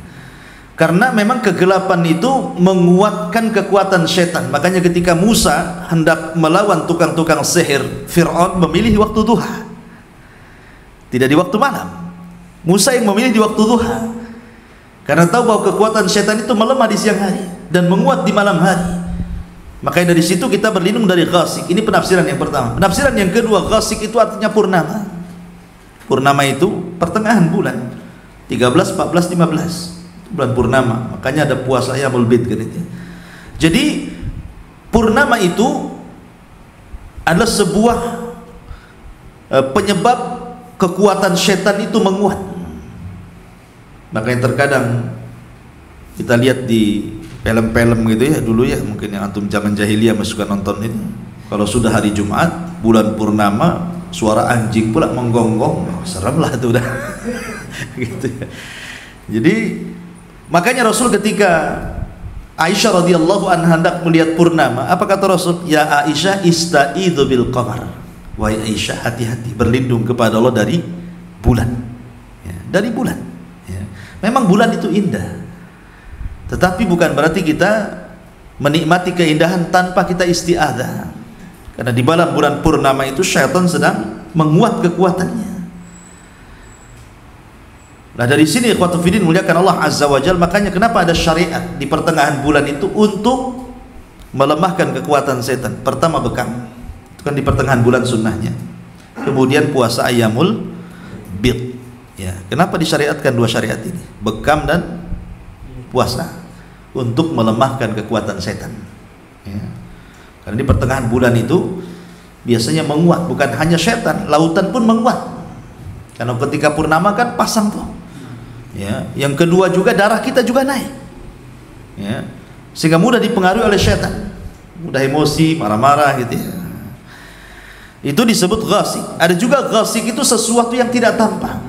S1: Karena memang kegelapan itu menguatkan kekuatan setan. Makanya ketika Musa hendak melawan tukang-tukang sihir Fir'aun, memilih waktu duha, tidak di waktu malam. Musa yang memilih di waktu duha, karena tahu bahwa kekuatan setan itu melemah di siang hari dan menguat di malam hari. Makanya dari situ kita berlindung dari ghasik. Ini penafsiran yang pertama. Penafsiran yang kedua, ghasik itu artinya purnama. Purnama itu pertengahan bulan, 13, 14, 15, bulan purnama. Makanya ada puasa Ayyamul Bid kan itu. Jadi purnama itu adalah sebuah penyebab kekuatan setan itu menguat. Makanya terkadang kita lihat di film-film gitu ya dulu ya, mungkin yang antum zaman jahiliyah masih suka nonton itu. Kalau sudah hari Jumat, bulan purnama, suara anjing pula menggonggong, serem lah itu udah. Gitu ya. Jadi makanya Rasul ketika Aisyah radhiyallahu anha hendak melihat purnama, apa kata Rasul? Ya Aisyah, ista'idzu bil qamar. Wahai Aisyah, hati-hati berlindung kepada Allah dari bulan. Ya, dari bulan. Ya. Memang bulan itu indah. Tetapi bukan berarti kita menikmati keindahan tanpa kita isti'adzah. Karena di dalam bulan purnama itu syaitan sedang menguat kekuatannya. Nah dari sini ikhwatu fiddin muliakan Allah Azza wa Jalla, makanya kenapa ada syariat di pertengahan bulan itu untuk melemahkan kekuatan setan. Pertama bekam, itu kan di pertengahan bulan sunnahnya. Kemudian puasa Ayyamul Bid. Ya, kenapa disyariatkan dua syariat ini? Bekam dan puasa untuk melemahkan kekuatan setan. Ya. Karena di pertengahan bulan itu biasanya menguat, bukan hanya setan, lautan pun menguat. Karena ketika purnama kan pasang tuh. Ya, yang kedua juga darah kita juga naik. Ya. Sehingga mudah dipengaruhi oleh setan. Mudah emosi, marah-marah gitu ya. Itu disebut ghasik. Ada juga ghasik itu sesuatu yang tidak tampak.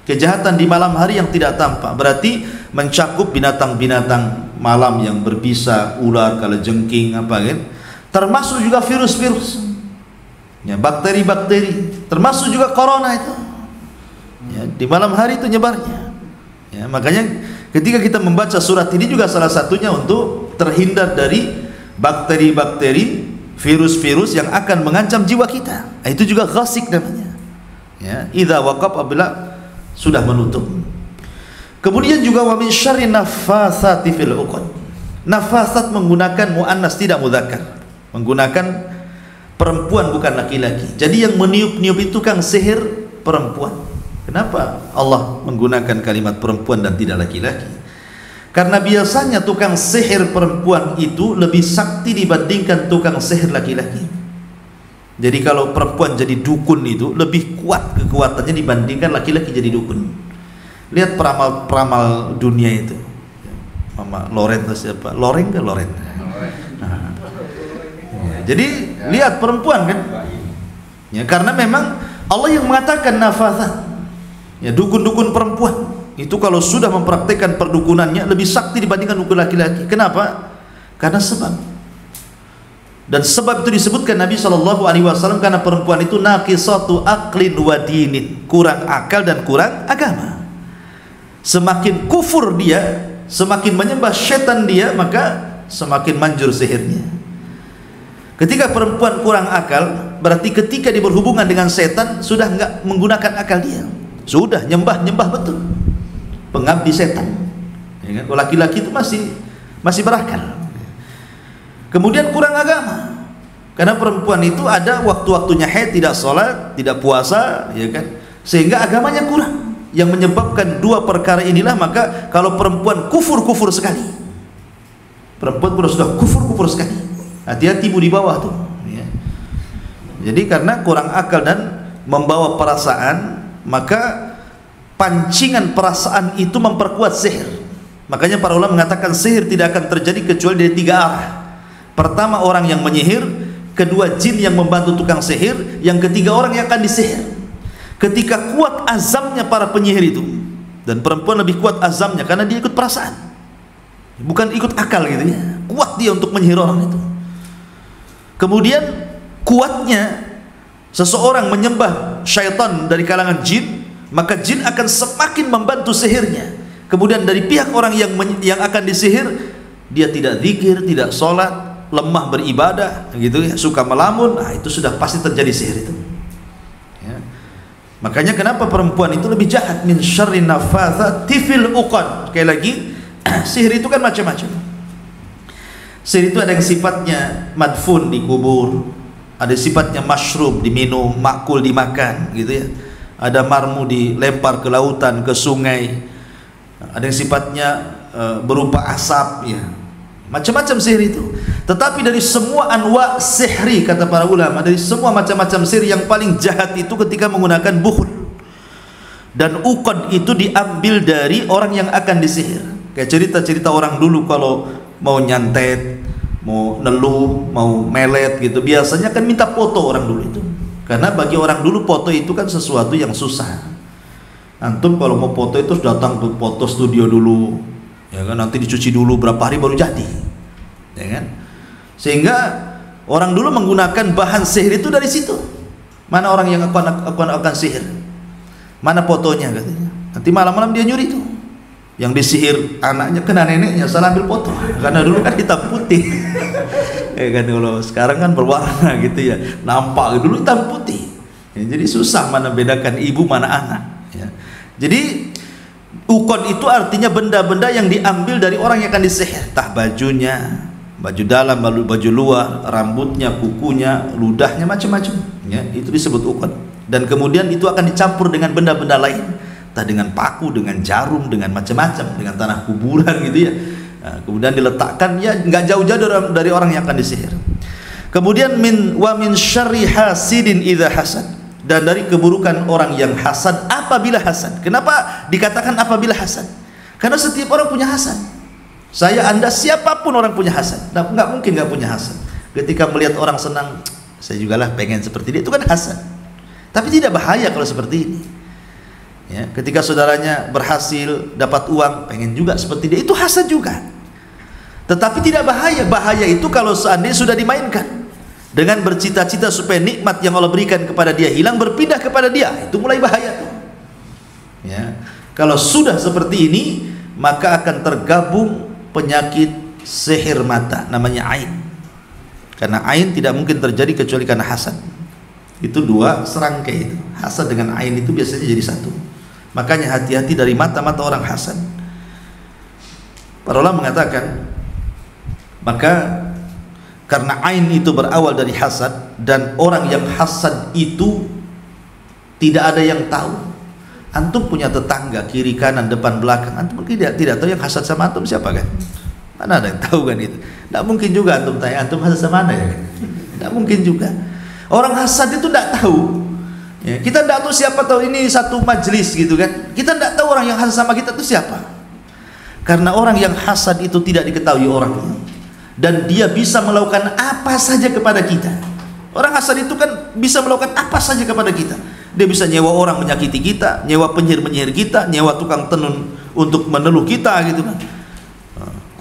S1: Kejahatan di malam hari yang tidak tampak. Berarti mencakup binatang-binatang malam yang berbisa, ular, kalajengking, apa kan? Termasuk juga virus-virus. Ya, bakteri-bakteri, termasuk juga corona itu. Ya, di malam hari itu nyebarnya. Ya, makanya ketika kita membaca surat ini juga salah satunya untuk terhindar dari bakteri-bakteri, virus-virus yang akan mengancam jiwa kita. Nah, itu juga ghasik namanya. Ya, idza waqab, apabila sudah menutup. Kemudian juga wa min syarri naffatsati fil 'uqad. Nafasat menggunakan muannas tidak mudzakkar. Menggunakan perempuan bukan laki-laki. Jadi yang meniup-niup itu kan sihir perempuan. Kenapa Allah menggunakan kalimat perempuan dan tidak laki-laki? Karena biasanya tukang sihir perempuan itu lebih sakti dibandingkan tukang sihir laki-laki. Jadi kalau perempuan jadi dukun itu lebih kuat kekuatannya dibandingkan laki-laki jadi dukun. Lihat peramal-peramal dunia itu. Mama Loren atau siapa? Loreng ke Loren? Nah. Jadi lihat perempuan kan? Ya, karena memang Allah yang mengatakan nafasat. Ya, dukun-dukun perempuan itu kalau sudah mempraktekkan perdukunannya lebih sakti dibandingkan dukun laki-laki. Kenapa? Karena sebab. Dan sebab itu disebutkan Nabi SAW karena perempuan itu naqisatu aqlin wa dinin, kurang akal dan kurang agama. Semakin kufur dia, semakin menyembah syaitan dia, maka semakin manjur sihirnya. Ketika perempuan kurang akal, berarti ketika dia berhubungan dengan setan sudah enggak menggunakan akal dia. Sudah nyembah betul, pengabdi setan. Ya kan? Laki-laki itu masih berakal. Kemudian kurang agama, karena perempuan itu ada waktu-waktunya haid, tidak sholat, tidak puasa, ya kan? Sehingga agamanya kurang. Yang menyebabkan dua perkara inilah, maka kalau perempuan kufur sekali. Perempuan sudah kufur sekali. Hati-hati bu di bawah tuh. Ya. Jadi karena kurang akal dan membawa perasaan, maka pancingan perasaan itu memperkuat sihir. Makanya para ulama mengatakan sihir tidak akan terjadi kecuali dari tiga arah. Pertama orang yang menyihir, kedua jin yang membantu tukang sihir, yang ketiga orang yang akan disihir. Ketika kuat azamnya para penyihir itu, dan perempuan lebih kuat azamnya karena dia ikut perasaan, bukan ikut akal gitu ya. Kuat dia untuk menyihir orang itu. Kemudian kuatnya seseorang menyembah syaitan dari kalangan jin, maka jin akan semakin membantu sihirnya. Kemudian dari pihak orang yang akan disihir, dia tidak zikir, tidak sholat, lemah beribadah, gitu ya, suka melamun. Nah, itu sudah pasti terjadi sihir itu. Ya. Makanya kenapa perempuan itu lebih jahat, min syarri naffatsati fil 'uqad. Sekali lagi, sihir itu kan macam-macam. Sihir itu ada yang sifatnya madfun, dikubur, ada sifatnya masyrub, diminum, makul, dimakan, gitu ya. Ada marmu dilempar ke lautan, ke sungai. Ada yang sifatnya berupa asap, ya, macam-macam sihir itu. Tetapi dari semua anwa sihri, kata para ulama, dari semua macam-macam sihir yang paling jahat itu ketika menggunakan bukhul. Dan uqad itu diambil dari orang yang akan disihir. Kayak cerita-cerita orang dulu kalau mau nyantet, mau neluh, mau melet gitu, biasanya kan minta foto orang dulu itu. Karena bagi orang dulu foto itu kan sesuatu yang susah. Antum kalau mau foto itu datang ke foto studio dulu, ya kan, nanti dicuci dulu berapa hari baru jadi, ya kan. Sehingga orang dulu menggunakan bahan sihir itu dari situ. Mana orang yang akan sihir, mana fotonya katanya. Nanti malam-malam dia nyuri tuh. Yang disihir anaknya kena neneknya, salah ambil foto. Karena dulu kan hitam putih. Ya kan, kalau sekarang kan berwarna gitu ya, nampak. Dulu hitam putih. Ya, jadi susah mana bedakan ibu mana anak. Ya. Jadi ukon itu artinya benda-benda yang diambil dari orang yang akan disihir. Tah bajunya, baju dalam, baju luar, rambutnya, kukunya, ludahnya, macam-macam. Ya, itu disebut ukon. Dan kemudian itu akan dicampur dengan benda-benda lain. Entah dengan paku, dengan jarum, dengan macam-macam, dengan tanah kuburan gitu ya. Nah, kemudian diletakkan, ya nggak jauh-jauh dari orang yang akan disihir. Kemudian wa min syarri hasidin idza hasad, dan dari keburukan orang yang hasad apabila hasad. Kenapa dikatakan apabila hasad? Karena setiap orang punya hasad. Saya, Anda, siapapun orang punya hasad. Nah, nggak mungkin nggak punya hasad. Ketika melihat orang senang, saya juga lah pengen seperti dia, itu kan hasad. Tapi tidak bahaya kalau seperti ini. Ya, ketika saudaranya berhasil dapat uang, pengen juga seperti dia, itu hasad juga. Tetapi tidak bahaya. Bahaya itu kalau seandainya sudah dimainkan dengan bercita-cita supaya nikmat yang Allah berikan kepada dia hilang, berpindah kepada dia, itu mulai bahaya tuh. Ya, kalau sudah seperti ini, maka akan tergabung penyakit sihir mata, namanya ain. Karena ain tidak mungkin terjadi kecuali karena hasad. Itu dua serangkai itu. Hasad dengan ain itu biasanya jadi satu. Makanya hati-hati dari mata-mata orang hasad. Para ulama mengatakan, maka karena ain itu berawal dari hasad, dan orang yang hasad itu tidak ada yang tahu. Antum punya tetangga kiri kanan depan belakang, antum tidak tahu yang hasad sama antum siapa kan? Mana ada yang tahu kan itu? Tidak mungkin juga antum tanya antum hasad sama mana ya? Tidak mungkin juga. Orang hasad itu tidak tahu. Ya, kita tidak tahu siapa, tahu ini satu majelis gitu kan. Kita tidak tahu orang yang hasad sama kita itu siapa. Karena orang yang hasad itu tidak diketahui orangnya, dan dia bisa melakukan apa saja kepada kita. Orang hasad itu kan bisa melakukan apa saja kepada kita. Dia bisa nyewa orang menyakiti kita, nyewa penyihir-penyihir kita, nyewa tukang tenun untuk meneluh kita gitu kan.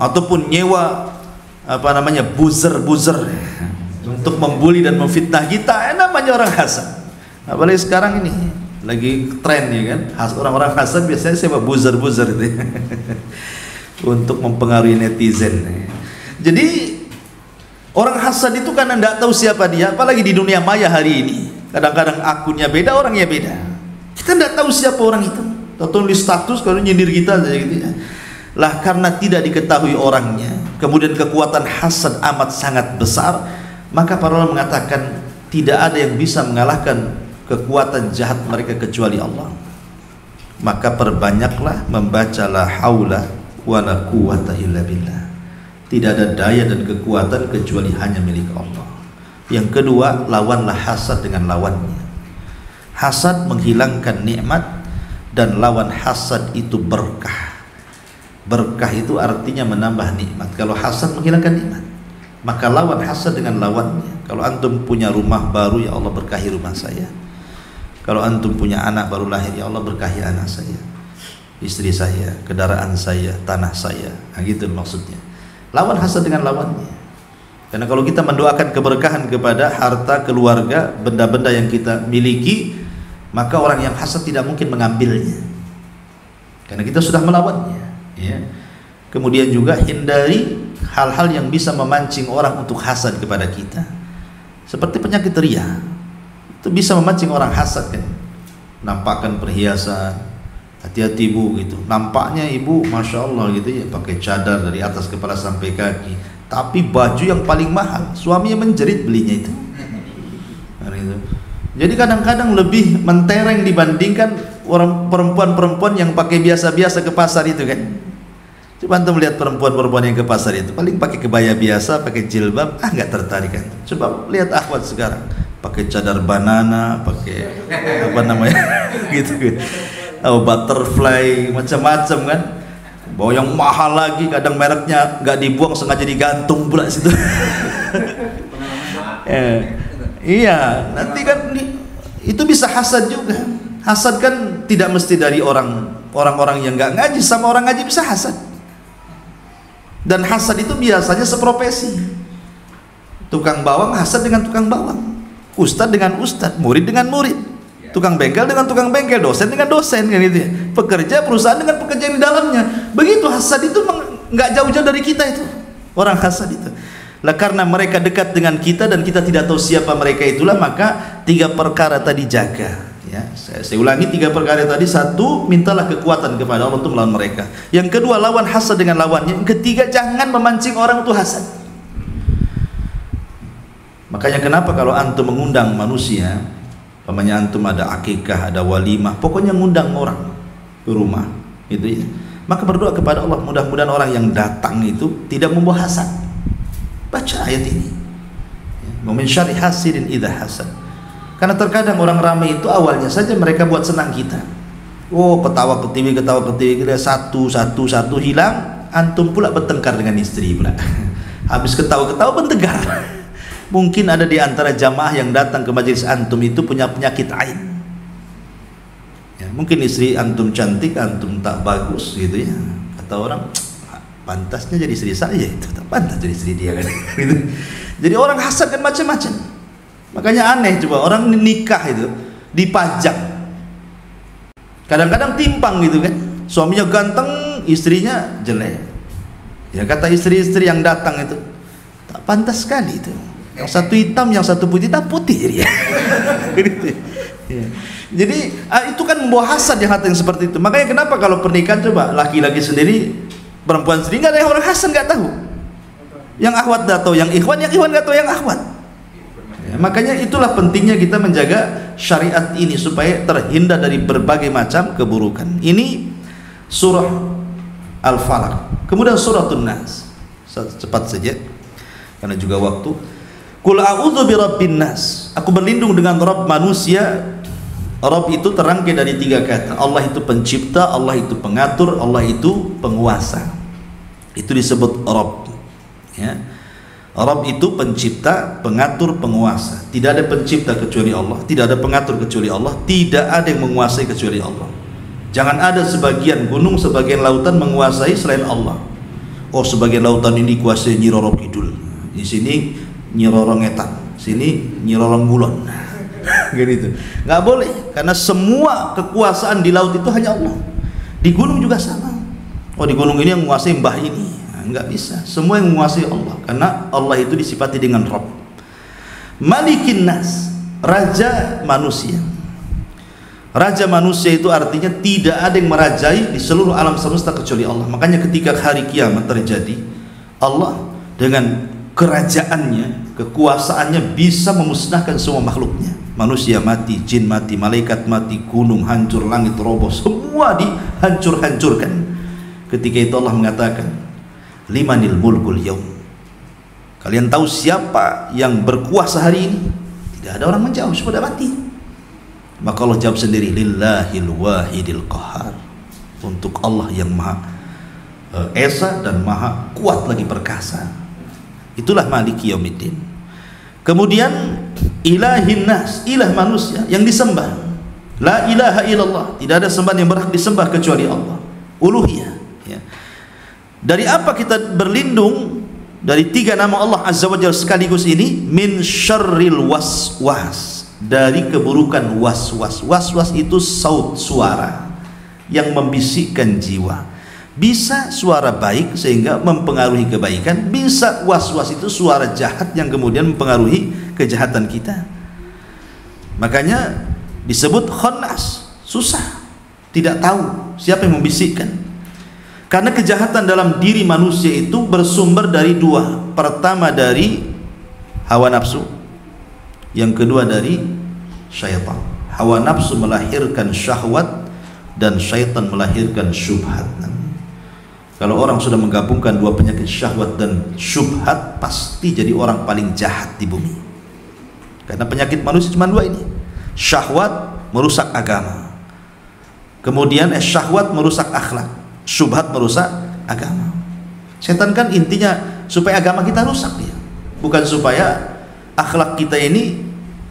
S1: Ataupun nyewa buzzer untuk membuli dan memfitnah kita. Namanya orang hasad. Apalagi sekarang ini lagi tren ya kan, orang-orang hasad biasanya sewa buzzer itu ya. Untuk mempengaruhi netizen. Jadi orang hasad itu karena tidak tahu siapa dia, apalagi di dunia maya hari ini. Kadang-kadang akunnya beda, orangnya beda. Kita tidak tahu siapa orang itu. Tulis status kalau nyindir kita saja gitu ya. Lah karena tidak diketahui orangnya, kemudian kekuatan hasad amat sangat besar, maka para ulama mengatakan tidak ada yang bisa mengalahkan kekuatan jahat mereka kecuali Allah. Maka perbanyaklah membaca la haula wala quwata illa billah. Tidak ada daya dan kekuatan kecuali hanya milik Allah. Yang kedua, lawanlah hasad dengan lawannya. Hasad menghilangkan nikmat, dan lawan hasad itu berkah. Berkah itu artinya menambah nikmat. Kalau hasad menghilangkan nikmat, maka lawan hasad dengan lawannya. Kalau antum punya rumah baru, ya Allah berkahi rumah saya. Kalau antum punya anak baru lahir, ya Allah berkahi anak saya, istri saya, kendaraan saya, tanah saya. Nah, gitu maksudnya. Lawan hasad dengan lawannya. Karena kalau kita mendoakan keberkahan kepada harta, keluarga, benda-benda yang kita miliki, maka orang yang hasad tidak mungkin mengambilnya. Karena kita sudah melawannya. Ya. Kemudian juga hindari hal-hal yang bisa memancing orang untuk hasad kepada kita. Seperti penyakit ria. Itu bisa memancing orang hasad kan. Nampakkan perhiasan, hati-hati ibu gitu. Nampaknya ibu masya Allah gitu ya, pakai cadar dari atas kepala sampai kaki, tapi baju yang paling mahal, suaminya menjerit belinya itu. Nah, itu. Jadi kadang-kadang lebih mentereng dibandingkan orang perempuan-perempuan yang pakai biasa-biasa ke pasar itu kan. Coba antum lihat perempuan-perempuan yang ke pasar itu, paling pakai kebaya biasa, pakai jilbab, nggak tertarik kan. Coba lihat akhwat sekarang, pakai cadar banana, pakai apa namanya, gitu. Oh, butterfly, macam-macam kan. Bawa yang mahal lagi, kadang mereknya nggak dibuang, sengaja digantung pula situ. Iya, nanti kan itu bisa hasad juga. Hasad kan tidak mesti dari orang-orang yang nggak ngaji, sama orang ngaji bisa hasad. Dan hasad itu biasanya seprofesi. Tukang bawang hasad dengan tukang bawang, ustadz dengan ustadz, murid dengan murid, tukang bengkel dengan tukang bengkel, dosen dengan dosen, kan gitu ya. Pekerja perusahaan dengan pekerja di dalamnya. Begitu hasad itu nggak jauh-jauh dari kita itu. Orang hasad itu. Lah karena mereka dekat dengan kita dan kita tidak tahu siapa mereka itulah, maka 3 perkara tadi jaga. Ya, saya ulangi 3 perkara tadi. 1, mintalah kekuatan kepada Allah untuk melawan mereka. Yang kedua, lawan hasad dengan lawannya. Yang ketiga, jangan memancing orang untuk hasad. Makanya kenapa kalau antum mengundang manusia, umpamanya antum ada akikah, ada walimah, pokoknya ngundang orang ke rumah, gitu ya. Maka berdoa kepada Allah, mudah-mudahan orang yang datang itu tidak membawa hasad. Baca ayat ini. Wa min syarri hasidin idza hasad. Karena terkadang orang ramai itu awalnya saja mereka buat senang kita. Oh, ketawa ketiwi, satu hilang, antum pula bertengkar dengan istri pula. Habis ketawa-ketawa bertengkar. Mungkin ada di antara jamaah yang datang ke majelis antum itu punya penyakit ain. Ya, mungkin istri antum cantik, antum tak bagus, gitu ya. Kata orang, pantasnya jadi istri saya itu, tak pantas jadi istri dia kan. Gitu. Jadi orang hasad kan macam-macam. Makanya aneh, coba orang nikah itu dipajang, kadang-kadang timpang gitu kan. Suaminya ganteng, istrinya jelek. Ya kata istri-istri yang datang itu, tak pantas sekali itu. Yang satu hitam, yang satu putih, tak putih jadi ya. Jadi itu kan membawa hasad yang hati yang seperti itu. Makanya kenapa kalau pernikahan coba laki-laki sendiri, perempuan sendiri, nggak ada yang orang hasad, nggak tahu. Yang akhwat nggak tahu, yang ikhwan nggak tahu yang akhwat. Ya, makanya itulah pentingnya kita menjaga syariat ini supaya terhindar dari berbagai macam keburukan. Ini surah Al-Falaq. Kemudian suratun Nas. Cepat saja karena juga waktu. Qul a'udzu birabbin nas. Aku berlindung dengan Rabb manusia. Rabb itu terangkai dari 3 kata. Allah itu pencipta, Allah itu pengatur, Allah itu penguasa. Itu disebut Rabb. Ya. Rabb itu pencipta, pengatur, penguasa. Tidak ada pencipta kecuali Allah, tidak ada pengatur kecuali Allah, tidak ada yang menguasai kecuali Allah. Jangan ada sebagian gunung, sebagian lautan menguasai selain Allah. Oh, sebagian lautan ini dikuasai Nyi Roro Kidul, di sini Nyi Roro Ngetan, sini Nyi Roro Ngulon. Gitu. Nggak boleh, karena semua kekuasaan di laut itu hanya Allah. Di gunung juga sama. Oh, di gunung ini yang menguasai mbah ini. Enggak bisa, semua yang menguasai Allah, karena Allah itu disifati dengan Rabb. Malikin Nas, raja manusia. Raja manusia itu artinya tidak ada yang merajai di seluruh alam semesta kecuali Allah. Makanya ketika hari kiamat terjadi, Allah dengan kerajaannya, kekuasaannya bisa memusnahkan semua makhluknya. Manusia mati, jin mati, malaikat mati, gunung hancur, langit roboh, semua dihancur-hancurkan. Ketika itu Allah mengatakan, limanil mulkul yaum. Kalian tahu siapa yang berkuasa hari ini? Tidak ada orang menjawab, sudah mati. Maka Allah jawab sendiri, lillahil wahidil qahar. Untuk Allah yang maha esa dan maha kuat lagi perkasa. Itulah maliki yaumiddin. Kemudian ilahin nas, ilah manusia yang disembah. La ilaha illallah, tidak ada sembahan yang berhak disembah kecuali Allah. Uluhiyah. Ya. Dari apa kita berlindung? Dari 3 nama Allah Azza wa Jalla sekaligus ini. Min syarril waswas, dari keburukan waswas. Waswas itu saut, suara yang membisikkan jiwa. Bisa suara baik sehingga mempengaruhi kebaikan, bisa waswas itu suara jahat yang kemudian mempengaruhi kejahatan kita. Makanya disebut khannas, susah, tidak tahu siapa yang membisikkan. Karena kejahatan dalam diri manusia itu bersumber dari 2. Pertama dari hawa nafsu, yang kedua dari syaitan. Hawa nafsu melahirkan syahwat dan syaitan melahirkan syubhat. Kalau orang sudah menggabungkan dua penyakit syahwat dan syubhat, pasti jadi orang paling jahat di bumi. Karena penyakit manusia cuma dua ini. Syahwat merusak agama. Kemudian syahwat merusak akhlak. Syubhat merusak agama. Setan kan intinya supaya agama kita rusak dia. Bukan supaya akhlak kita ini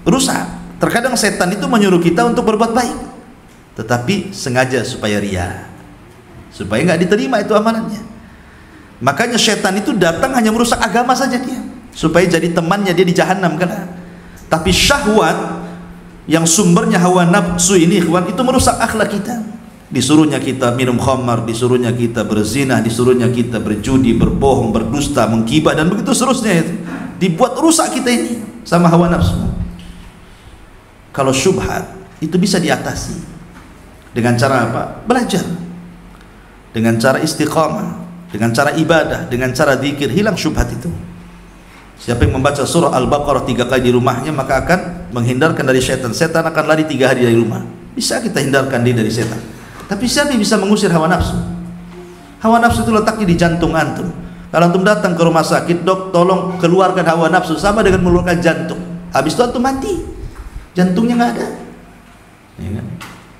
S1: rusak. Terkadang setan itu menyuruh kita untuk berbuat baik, tetapi sengaja supaya ria, supaya nggak diterima itu amalannya. Makanya setan itu datang hanya merusak agama saja dia, supaya jadi temannya dia di jahanam kan. Tapi syahwat yang sumbernya hawa nafsu ini ikhwan, itu merusak akhlak kita. Disuruhnya kita minum khamar, disuruhnya kita berzina, disuruhnya kita berjudi, berbohong, berdusta, menggibah, dan begitu seterusnya. Itu dibuat rusak kita ini sama hawa nafsu. Kalau syubhat itu bisa diatasi dengan cara apa? Belajar, dengan cara istiqamah, dengan cara ibadah, dengan cara zikir, hilang syubhat itu. Siapa yang membaca surah Al-Baqarah 3 kali di rumahnya, maka akan menghindarkan dari setan. Setan akan lari 3 hari dari rumah. Bisa kita hindarkan diri dari setan. Tapi siapa yang bisa mengusir hawa nafsu? Hawa nafsu itu letaknya di jantung antum. Kalau antum datang ke rumah sakit, dok tolong keluarkan hawa nafsu, sama dengan mengeluarkan jantung. Habis itu antum mati, jantungnya nggak ada. Ya kan?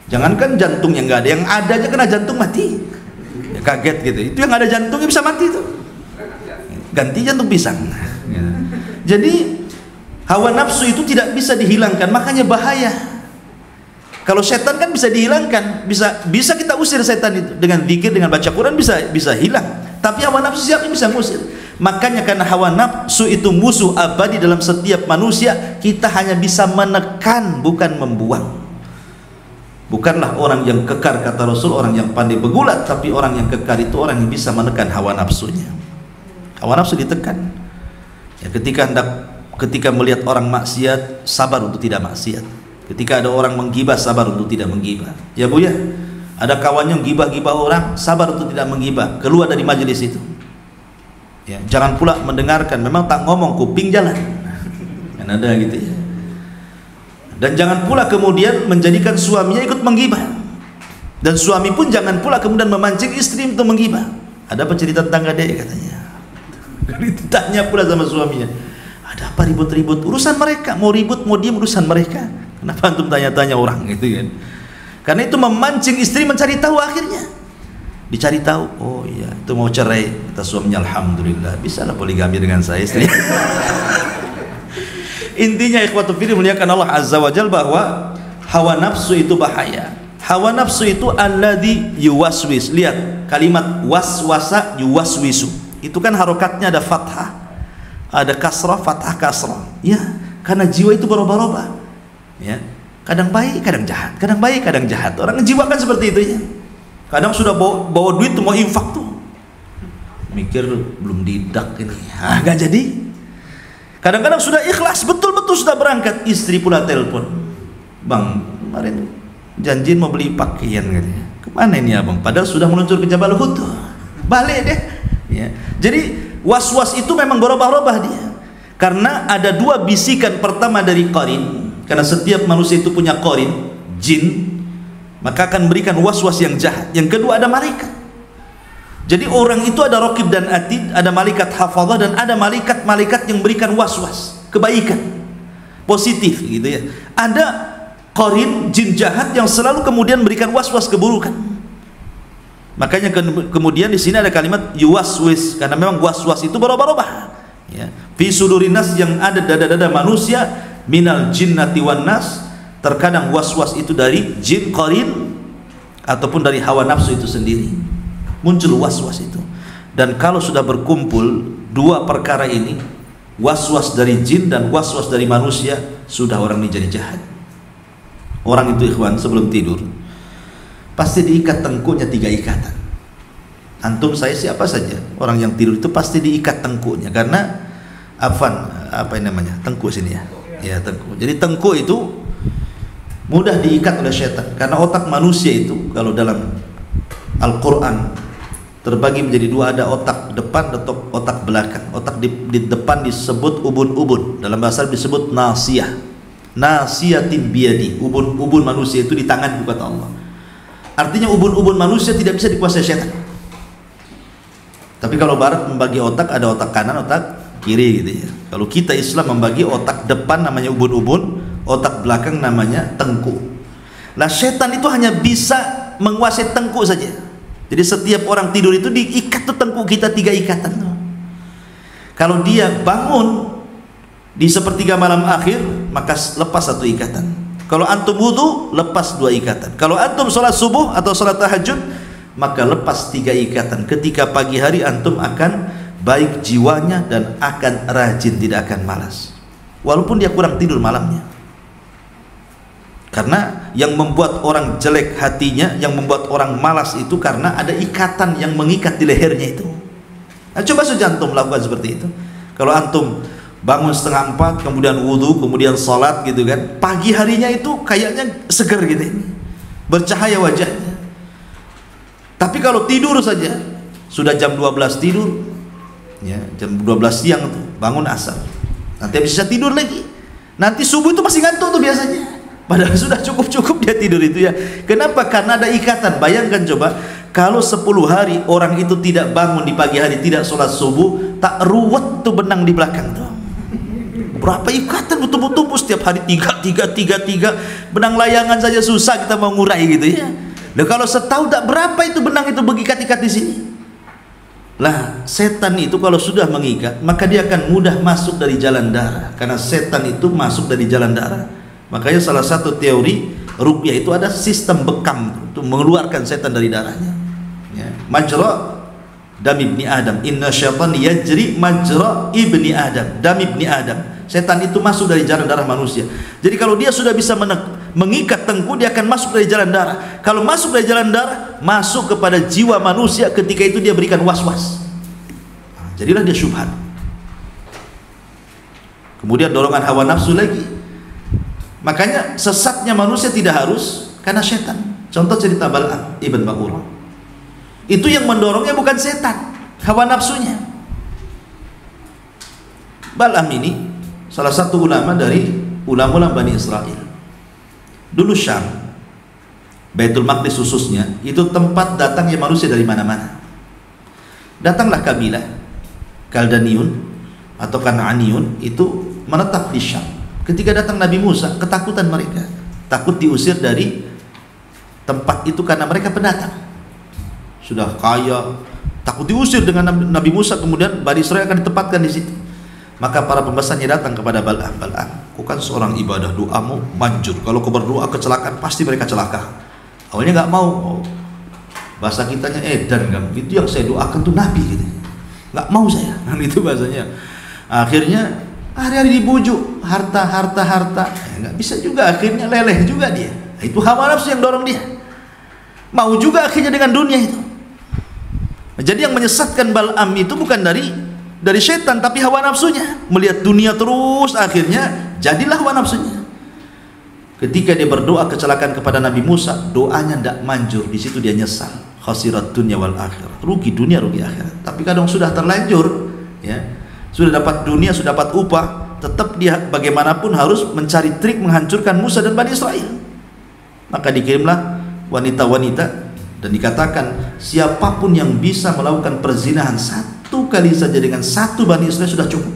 S1: Jangankan jantungnya nggak ada, yang ada aja kena jantung mati. Ya, kaget gitu. Itu yang ada jantungnya bisa mati itu. Ganti jantung pisang. Ya. Jadi hawa nafsu itu tidak bisa dihilangkan, makanya bahaya. Kalau setan kan bisa dihilangkan, bisa kita usir setan itu dengan zikir, dengan baca Quran bisa hilang. Tapi hawa nafsu siapa yang bisa ngusir? Makanya karena hawa nafsu itu musuh abadi dalam setiap manusia, kita hanya bisa menekan, bukan membuang. Bukanlah orang yang kekar, kata Rasul, orang yang pandai bergulat, tapi orang yang kekar itu orang yang bisa menekan hawa nafsunya. Hawa nafsu ditekan. Ya, ketika melihat orang maksiat, sabar untuk tidak maksiat. Ketika ada orang menggibah, sabar untuk tidak menggibah. Ya Bu ya, ada kawannya yang gibah-gibah orang, sabar untuk tidak menggibah, keluar dari majelis itu. Ya, jangan pula mendengarkan, memang tak ngomong kuping jalan. Kan ada gitu ya. Dan jangan pula kemudian menjadikan suaminya ikut menggibah. Dan suami pun jangan pula kemudian memancing istri untuk menggibah. Ada apa cerita tentang dia katanya. Ditanya pula sama suaminya, ada apa ribut-ribut? Urusan mereka, mau ribut mau diam urusan mereka. Kenapa antum tanya-tanya orang gitu kan? Karena itu memancing istri mencari tahu, akhirnya dicari tahu, oh iya itu mau cerai, kata suaminya alhamdulillah bisa lah poligami dengan saya istri. Intinya ikhwatu fillah muliakan Allah azza wa jalla, bahwa hawa nafsu itu bahaya. Hawa nafsu itu alladzi yuwaswis. Lihat kalimat waswasa yuwaswisu, itu kan harokatnya ada fathah, ada kasrah, fathah, kasrah. Ya, karena jiwa itu berubah-ubah. Ya, kadang baik, kadang jahat, kadang baik, kadang jahat. Orang jiwa kan seperti itu ya. Kadang sudah bawa duit tuh mau infak tuh, mikir belum didak ini, nggak jadi. Kadang-kadang sudah ikhlas, betul-betul sudah berangkat, istri pula telepon, bang kemarin janjiin mau beli pakaian katanya, kemana ini abang? Padahal sudah meluncur ke Jabal Uhud, balik deh. Ya. Jadi was-was itu memang berubah-ubah dia, karena ada dua bisikan. Pertama dari qarin, karena setiap manusia itu punya qarin, jin, maka akan memberikan was-was yang jahat. Yang kedua ada malaikat. Jadi orang itu ada raqib dan atid, ada malaikat hafazah, dan ada malaikat-malaikat yang berikan was-was kebaikan, positif gitu ya. Ada qarin, jin jahat, yang selalu kemudian memberikan was-was keburukan. Makanya kemudian di sini ada kalimat yuwaswis, karena memang was-was itu berubah-ubah. Ya. Fi sudurinas, yang ada dada-dada manusia, minal jinnati wan nas. Terkadang was-was itu dari jin qarin ataupun dari hawa nafsu itu sendiri, muncul was-was itu. Dan kalau sudah berkumpul dua perkara ini, was-was dari jin dan was-was dari manusia, sudah orang ini jadi jahat. Orang itu ikhwan sebelum tidur pasti diikat tengkuknya 3 ikatan. Antum, saya, siapa saja orang yang tidur itu pasti diikat tengkuknya, karena apa ini namanya, tengkuk sini ya. Ya, tengkuk. Jadi tengkuk itu mudah diikat oleh syaitan, karena otak manusia itu kalau dalam Al-Quran terbagi menjadi 2, ada otak depan atau otak belakang. Otak di depan disebut ubun-ubun, dalam bahasa Arab disebut nasiyah, nasiyatin biyadi. Ubun-ubun manusia itu di tangan, kata Allah. Artinya ubun-ubun manusia tidak bisa dikuasai syaitan. Tapi kalau Barat membagi otak, ada otak kanan, otak kiri gitu ya. Kalau kita Islam membagi otak depan namanya ubun-ubun, otak belakang namanya tengkuk. Nah, setan itu hanya bisa menguasai tengkuk saja. Jadi setiap orang tidur itu diikat tuh tengkuk kita 3 ikatan tuh. Kalau dia bangun di sepertiga malam akhir, maka lepas 1 ikatan. Kalau antum wudu, lepas 2 ikatan. Kalau antum sholat subuh atau sholat tahajud, maka lepas 3 ikatan. Ketika pagi hari antum akan baik jiwanya dan akan rajin, tidak akan malas. Walaupun dia kurang tidur malamnya. Karena yang membuat orang jelek hatinya, yang membuat orang malas itu karena ada ikatan yang mengikat di lehernya itu. Nah, coba saja antum lakukan seperti itu. Kalau antum bangun 3:30, kemudian wudu, kemudian salat gitu kan, pagi harinya itu kayaknya segar gitu ini, bercahaya wajahnya. Tapi kalau tidur saja, sudah jam 12 tidur ya, jam 12 siang tuh bangun asar, nanti bisa tidur lagi, nanti subuh itu masih ngantuk tuh biasanya, padahal sudah cukup dia tidur itu ya. Kenapa? Karena ada ikatan. Bayangkan coba kalau 10 hari orang itu tidak bangun di pagi hari, tidak sholat subuh, tak ruwet tuh benang di belakang tuh. Berapa ikatan betul-betul setiap hari, 3 benang layangan saja susah kita mau ngurai gitu ya. Nah, kalau setahu tak berapa itu benang itu mengikat-ikat di sini. Lah, setan itu kalau sudah mengikat, maka dia akan mudah masuk dari jalan darah. Karena setan itu masuk dari jalan darah. Makanya salah satu teori ruqyah itu ada sistem bekam untuk mengeluarkan setan dari darahnya. Ya. Majra dam ibni Adam. Inna syaitan yajri majra ibni Adam. Dam ibni Adam. Setan itu masuk dari jalan darah manusia. Jadi kalau dia sudah bisa mengikat tengkuk, dia akan masuk dari jalan darah. Kalau masuk dari jalan darah, masuk kepada jiwa manusia, ketika itu dia berikan was-was. Jadilah dia syubhat. Kemudian dorongan hawa nafsu lagi. Makanya sesatnya manusia tidak harus karena setan. Contoh cerita Bal'am ibn Ba'ur. Itu yang mendorongnya bukan setan, hawa nafsunya. Bal'am ini salah satu ulama dari ulama-ulama Bani Israel. Dulu Syam, Baitul Maqdis khususnya, itu tempat datangnya manusia dari mana-mana. Datanglah kabilah Kaldaniun atau Kan'aniun itu menetap di Syam. Ketika datang Nabi Musa, ketakutan mereka, takut diusir dari tempat itu karena mereka pendatang. Sudah kaya, takut diusir dengan Nabi Musa, kemudian Bani Israel akan ditempatkan di situ. Maka para pembahasannya datang kepada Bal'am. Bal'am, kau kan seorang ibadah, doamu manjur. Kalau kau berdoa kecelakaan, pasti mereka celaka. Awalnya nggak mau. Bahasa kitanya edan kan. Itu yang saya doakan tuh Nabi gitu. Nggak mau saya. Kan itu bahasanya. Akhirnya hari-hari dibujuk, harta. Nggak bisa juga. Akhirnya leleh juga dia. Itu hawa nafsu yang dorong dia. Mau juga akhirnya dengan dunia itu. Jadi yang menyesatkan Bal'am itu bukan dari setan, tapi hawa nafsunya. Melihat dunia terus, akhirnya jadilah hawa nafsunya. Ketika dia berdoa kecelakaan kepada Nabi Musa, doanya tidak manjur. Di situ dia nyesal. Khasirat dunya wal akhirah. Rugi dunia, rugi akhirat. Tapi kadang sudah terlanjur, ya, sudah dapat dunia, sudah dapat upah, tetap dia bagaimanapun harus mencari trik menghancurkan Musa dan Bani Israel. Maka dikirimlah wanita-wanita dan dikatakan siapapun yang bisa melakukan perzinahan satu kali saja dengan satu Bani Israel sudah cukup.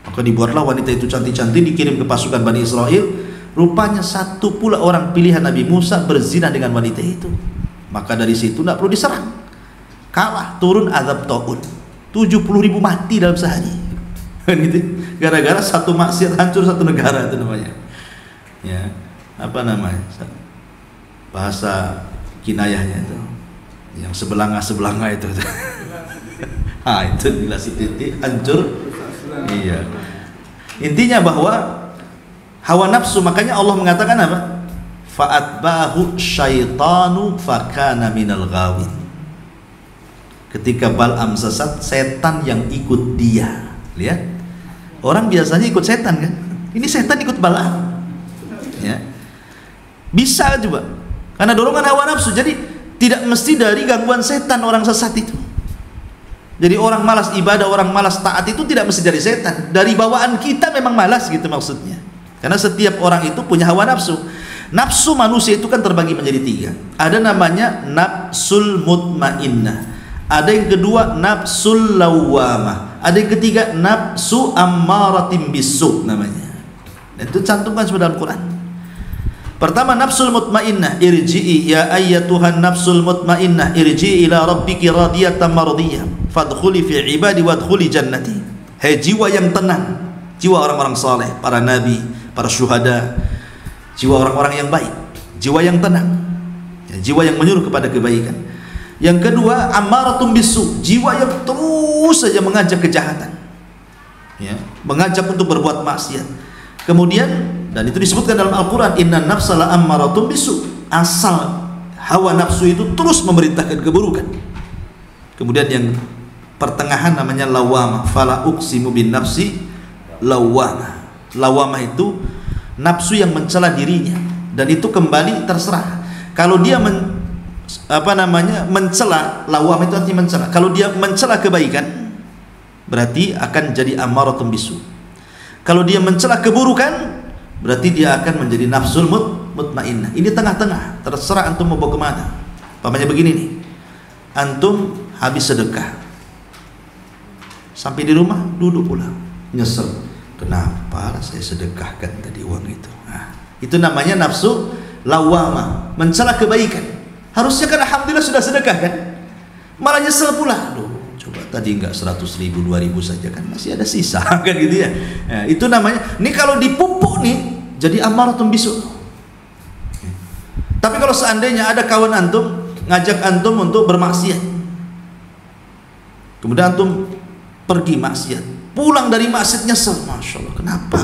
S1: Maka dibuatlah wanita itu cantik-cantik, dikirim ke pasukan Bani Israel. Rupanya satu pula orang pilihan Nabi Musa berzina dengan wanita itu. Maka dari situ tidak perlu diserang, kalah, turun azab taun. 70.000 mati dalam sehari. Gara-gara satu maksiat hancur satu negara, itu namanya. Ya, apa namanya? Bahasa kinayahnya itu, yang sebelanga itu. Itu bila si titik hancur. Iya. Intinya bahwa hawa nafsu, makanya Allah mengatakan apa? Fa'atbahu syaitanu fakana minal ghawin. Ketika Bal'am sesat, setan yang ikut dia. Lihat, orang biasanya ikut setan kan? Ini setan ikut Bal'am. Ya. Bisa coba. Karena dorongan hawa nafsu. Jadi tidak mesti dari gangguan setan orang sesat itu. Jadi orang malas ibadah, orang malas taat itu tidak mesti dari setan. Dari bawaan kita memang malas gitu maksudnya. Karena setiap orang itu punya hawa nafsu. Nafsu manusia itu kan terbagi menjadi 3. Ada namanya nafsul mutmainnah, Ada yang kedua nafsul lawamah. Ada yang ketiga nafsu ammaratim bisu namanya. Dan itu cantumkan semua dalam Quran. Pertama nafsul mutmainnah, irji'i ya ayyatuhan nafsul mutmainnah irji'i ila rabbiki radiyatan mardiyah fadkhuli fi ibadi wadkhuli jannati. Hai jiwa yang tenang, jiwa orang-orang saleh, para nabi, para syuhada, jiwa orang-orang yang baik, jiwa yang tenang, ya, jiwa yang menyuruh kepada kebaikan. Yang kedua ammaratum bisu, jiwa yang terus saja mengajak kejahatan, ya, mengajak untuk berbuat maksiat. Kemudian, dan itu disebutkan dalam Al-Quran, inna nafsa la ammaratum bisu, asal hawa nafsu itu terus memerintahkan keburukan. Kemudian yang pertengahan namanya lawamah, fala uqsimu bin nafsi lawamah. Lawamah itu nafsu yang mencela dirinya, dan itu kembali terserah. Kalau dia mencela, lawamah itu artinya mencela. Kalau dia mencela kebaikan, berarti akan jadi ammaratum bisu. Kalau dia mencela keburukan, berarti dia akan menjadi nafsul mutmainnah. Ini tengah-tengah, terserah antum mau bawa kemana. Pamannya begini nih, antum habis sedekah, sampai di rumah duduk pula, nyesel, kenapa saya sedekahkan tadi uang itu. Nah, itu namanya nafsu lawamah, mencela kebaikan. Harusnya kan alhamdulillah sudah sedekah kan, malah nyesel pula. Duh, coba tadi enggak 100.000, 2.000 saja kan masih ada sisa kan gitu ya. Nah, itu namanya, ini kalau dipupuk nih jadi ammaratum bisu. Tapi kalau seandainya ada kawan antum ngajak antum untuk bermaksiat, kemudian antum pergi maksiat, pulang dari maksiat nyesel, masya Allah, kenapa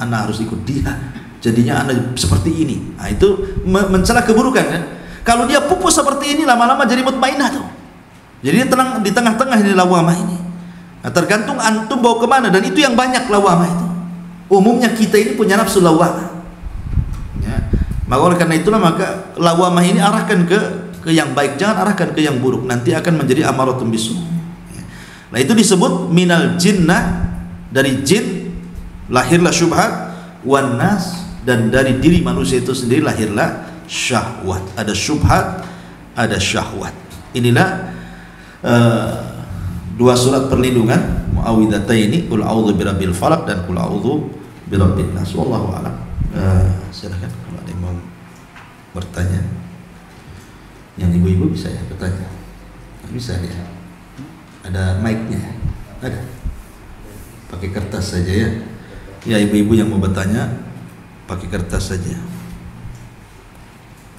S1: anak harus ikut dia, jadinya anak seperti ini. Nah, itu mencela keburukan kan. Kalau dia pupuk seperti ini, lama-lama jadi mutmainnah tuh. Jadi dia tenang di tengah-tengah ini lawamah ini. Nah, tergantung antum bawa kemana, dan itu yang banyak lawamah itu. Umumnya kita ini punya nafsu lawamah. Ya. Maka oleh karena itulah maka lawamah ini arahkan ke yang baik, jangan arahkan ke yang buruk. Nanti akan menjadi amaratum bisu. Ya. Nah itu disebut minal jinnah, dari jin lahirlah syubhat, wan nas, dan dari diri manusia itu sendiri lahirlah syahwat. Ada syubhat, ada syahwat. Inilah dua surat perlindungan muawwidhataini, qul a'udzu birabbil falaq dan qul a'udzu birabbin nas. Wallahu a'lam. Silakan kalau ada yang mau bertanya. Yang ibu-ibu bisa ya bertanya. Bisa ya. Ada mic-nya. Ada. Pakai kertas saja ya. Ya ibu-ibu yang mau bertanya pakai kertas saja.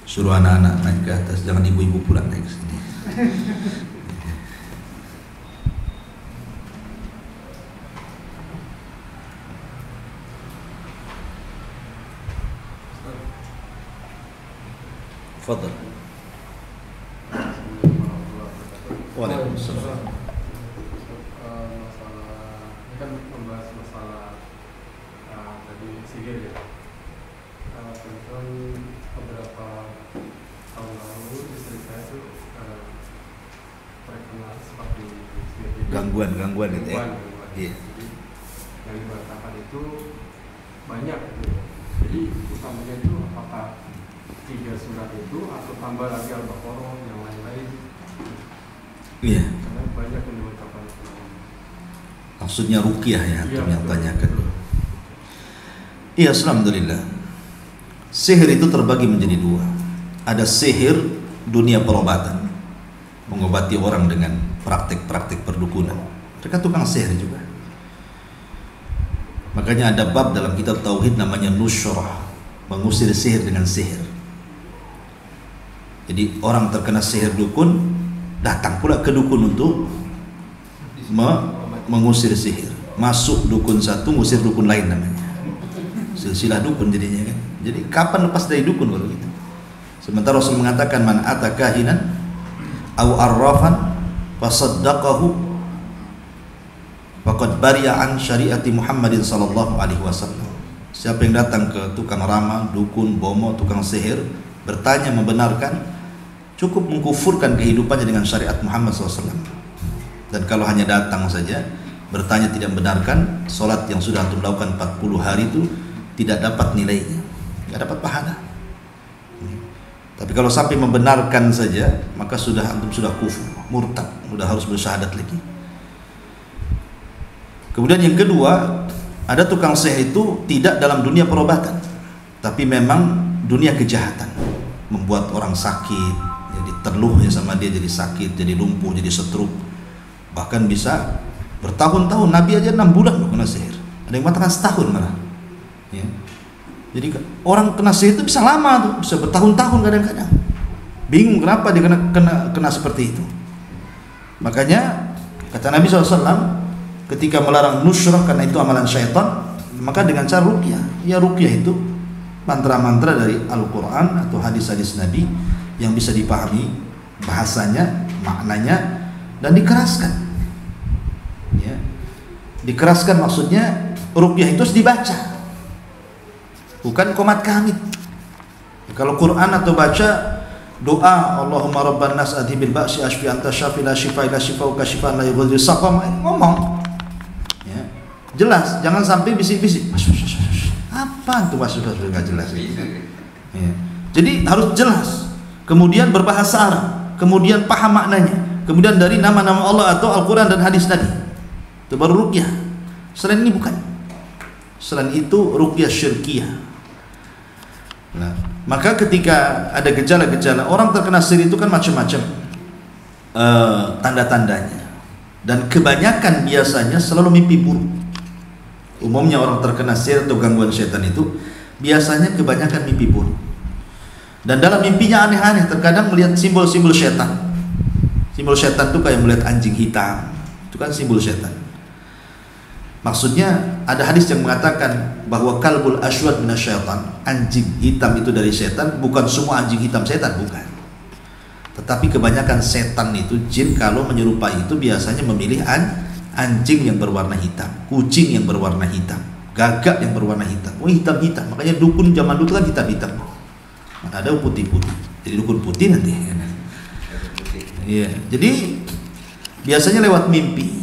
S1: Suruh anak-anak naik ke atas, jangan ibu-ibu pulang naik ke sini. Fadhal. Waalaikumsalam.
S2: Ini kan membahas masalah tadi sihir ya. Kebetulan beberapa tahun lalu istri saya tuh terkena seperti sihir.
S1: Gangguan gitu ya.
S2: Iya. Jadi yang dikatakan itu banyak gitu. Jadi utamanya itu apakah 3 surat itu atau tambah lagi Al-Baqarah yang lain-lain?
S1: Iya.
S2: Karena banyak yang diucapkan.
S1: Maksudnya ruqyah ya, yang tanyakan. Iya, alhamdulillah. Sihir itu terbagi menjadi 2. Ada sihir dunia perobatan, mengobati orang dengan praktik-praktik perdukunan. Mereka tukang sihir juga. Makanya ada bab dalam kitab tauhid namanya nusyrah, mengusir sihir dengan sihir. Jadi orang terkena sihir dukun datang pula ke dukun untuk mengusir sihir. Masuk dukun satu, ngusir dukun lain namanya. Silsilah dukun jadinya kan. Jadi kapan lepas dari dukun kalau gitu? Sementara Rasul mengatakan man ata kahinan aw arrafan fasaddaqahu faqad bari'a an syariati Muhammadin sallallahu alaihi wasallam. Siapa yang datang ke tukang ramal, dukun, bomo, tukang sihir, bertanya membenarkan, cukup mengkufurkan kehidupannya dengan syariat Muhammad SAW. Dan kalau hanya datang saja bertanya tidak membenarkan, sholat yang sudah antum lakukan 40 hari itu tidak dapat nilainya, tidak dapat pahala. Tapi kalau sampai membenarkan saja, maka antum sudah kufur, murtad, sudah harus bersyahadat lagi. Kemudian yang kedua, ada tukang sihir itu tidak dalam dunia perobatan, tapi memang dunia kejahatan, membuat orang sakit, jadi terluhnya sama dia jadi sakit, jadi lumpuh, jadi stroke, bahkan bisa bertahun-tahun. Nabi aja 6 bulan loh kena sihir, ada yang mengatakan setahun malah. Ya. Jadi orang kena sihir itu bisa lama tuh, bisa bertahun-tahun kadang-kadang. Bingung kenapa dia kena seperti itu. Makanya kata Nabi SAW ketika melarang nusyrah karena itu amalan syaitan, maka dengan cara ruqyah. Ya ruqyah itu mantra-mantra dari Al-Quran atau hadis-hadis Nabi yang bisa dipahami bahasanya, maknanya, dan dikeraskan. Ya. Dikeraskan maksudnya ruqyah itu harus dibaca, bukan qomat kamit. Kalau Quran atau baca doa Allahumma rabban nas adhibil ba'si ashfi anta syafi la shifa illa shifauka shifaan la yughadiru saqama, ngomong ya, jelas, jangan sampai bisik-bisik apa itu maksudnya enggak jelas ya. Jadi harus jelas, kemudian berbahasa Arab, kemudian paham maknanya, kemudian dari nama-nama Allah atau Al-Quran dan hadis Nabi, itu baru ruqyah. Selain ini bukan. Selain itu ruqyah syirkiyah. Nah, maka ketika ada gejala-gejala orang terkena sihir itu kan macam-macam tanda-tandanya, dan kebanyakan biasanya selalu mimpi buruk. Umumnya orang terkena sihir atau gangguan setan itu biasanya kebanyakan mimpi buruk, dan dalam mimpinya aneh-aneh, terkadang melihat simbol-simbol setan. Simbol setan itu kayak melihat anjing hitam, itu kan simbol setan. Maksudnya ada hadis yang mengatakan bahwa kalbul aswad minasyaitan, anjing hitam itu dari setan. Bukan semua anjing hitam setan, bukan. Tetapi kebanyakan setan itu, jin, kalau menyerupai itu biasanya memilih anjing yang berwarna hitam, kucing yang berwarna hitam, gagak yang berwarna hitam. Oh, hitam-hitam. Makanya dukun zaman dulu kan hitam-hitam. Mana ada putih-putih. Jadi dukun putih nanti. Iya. Jadi biasanya lewat mimpi.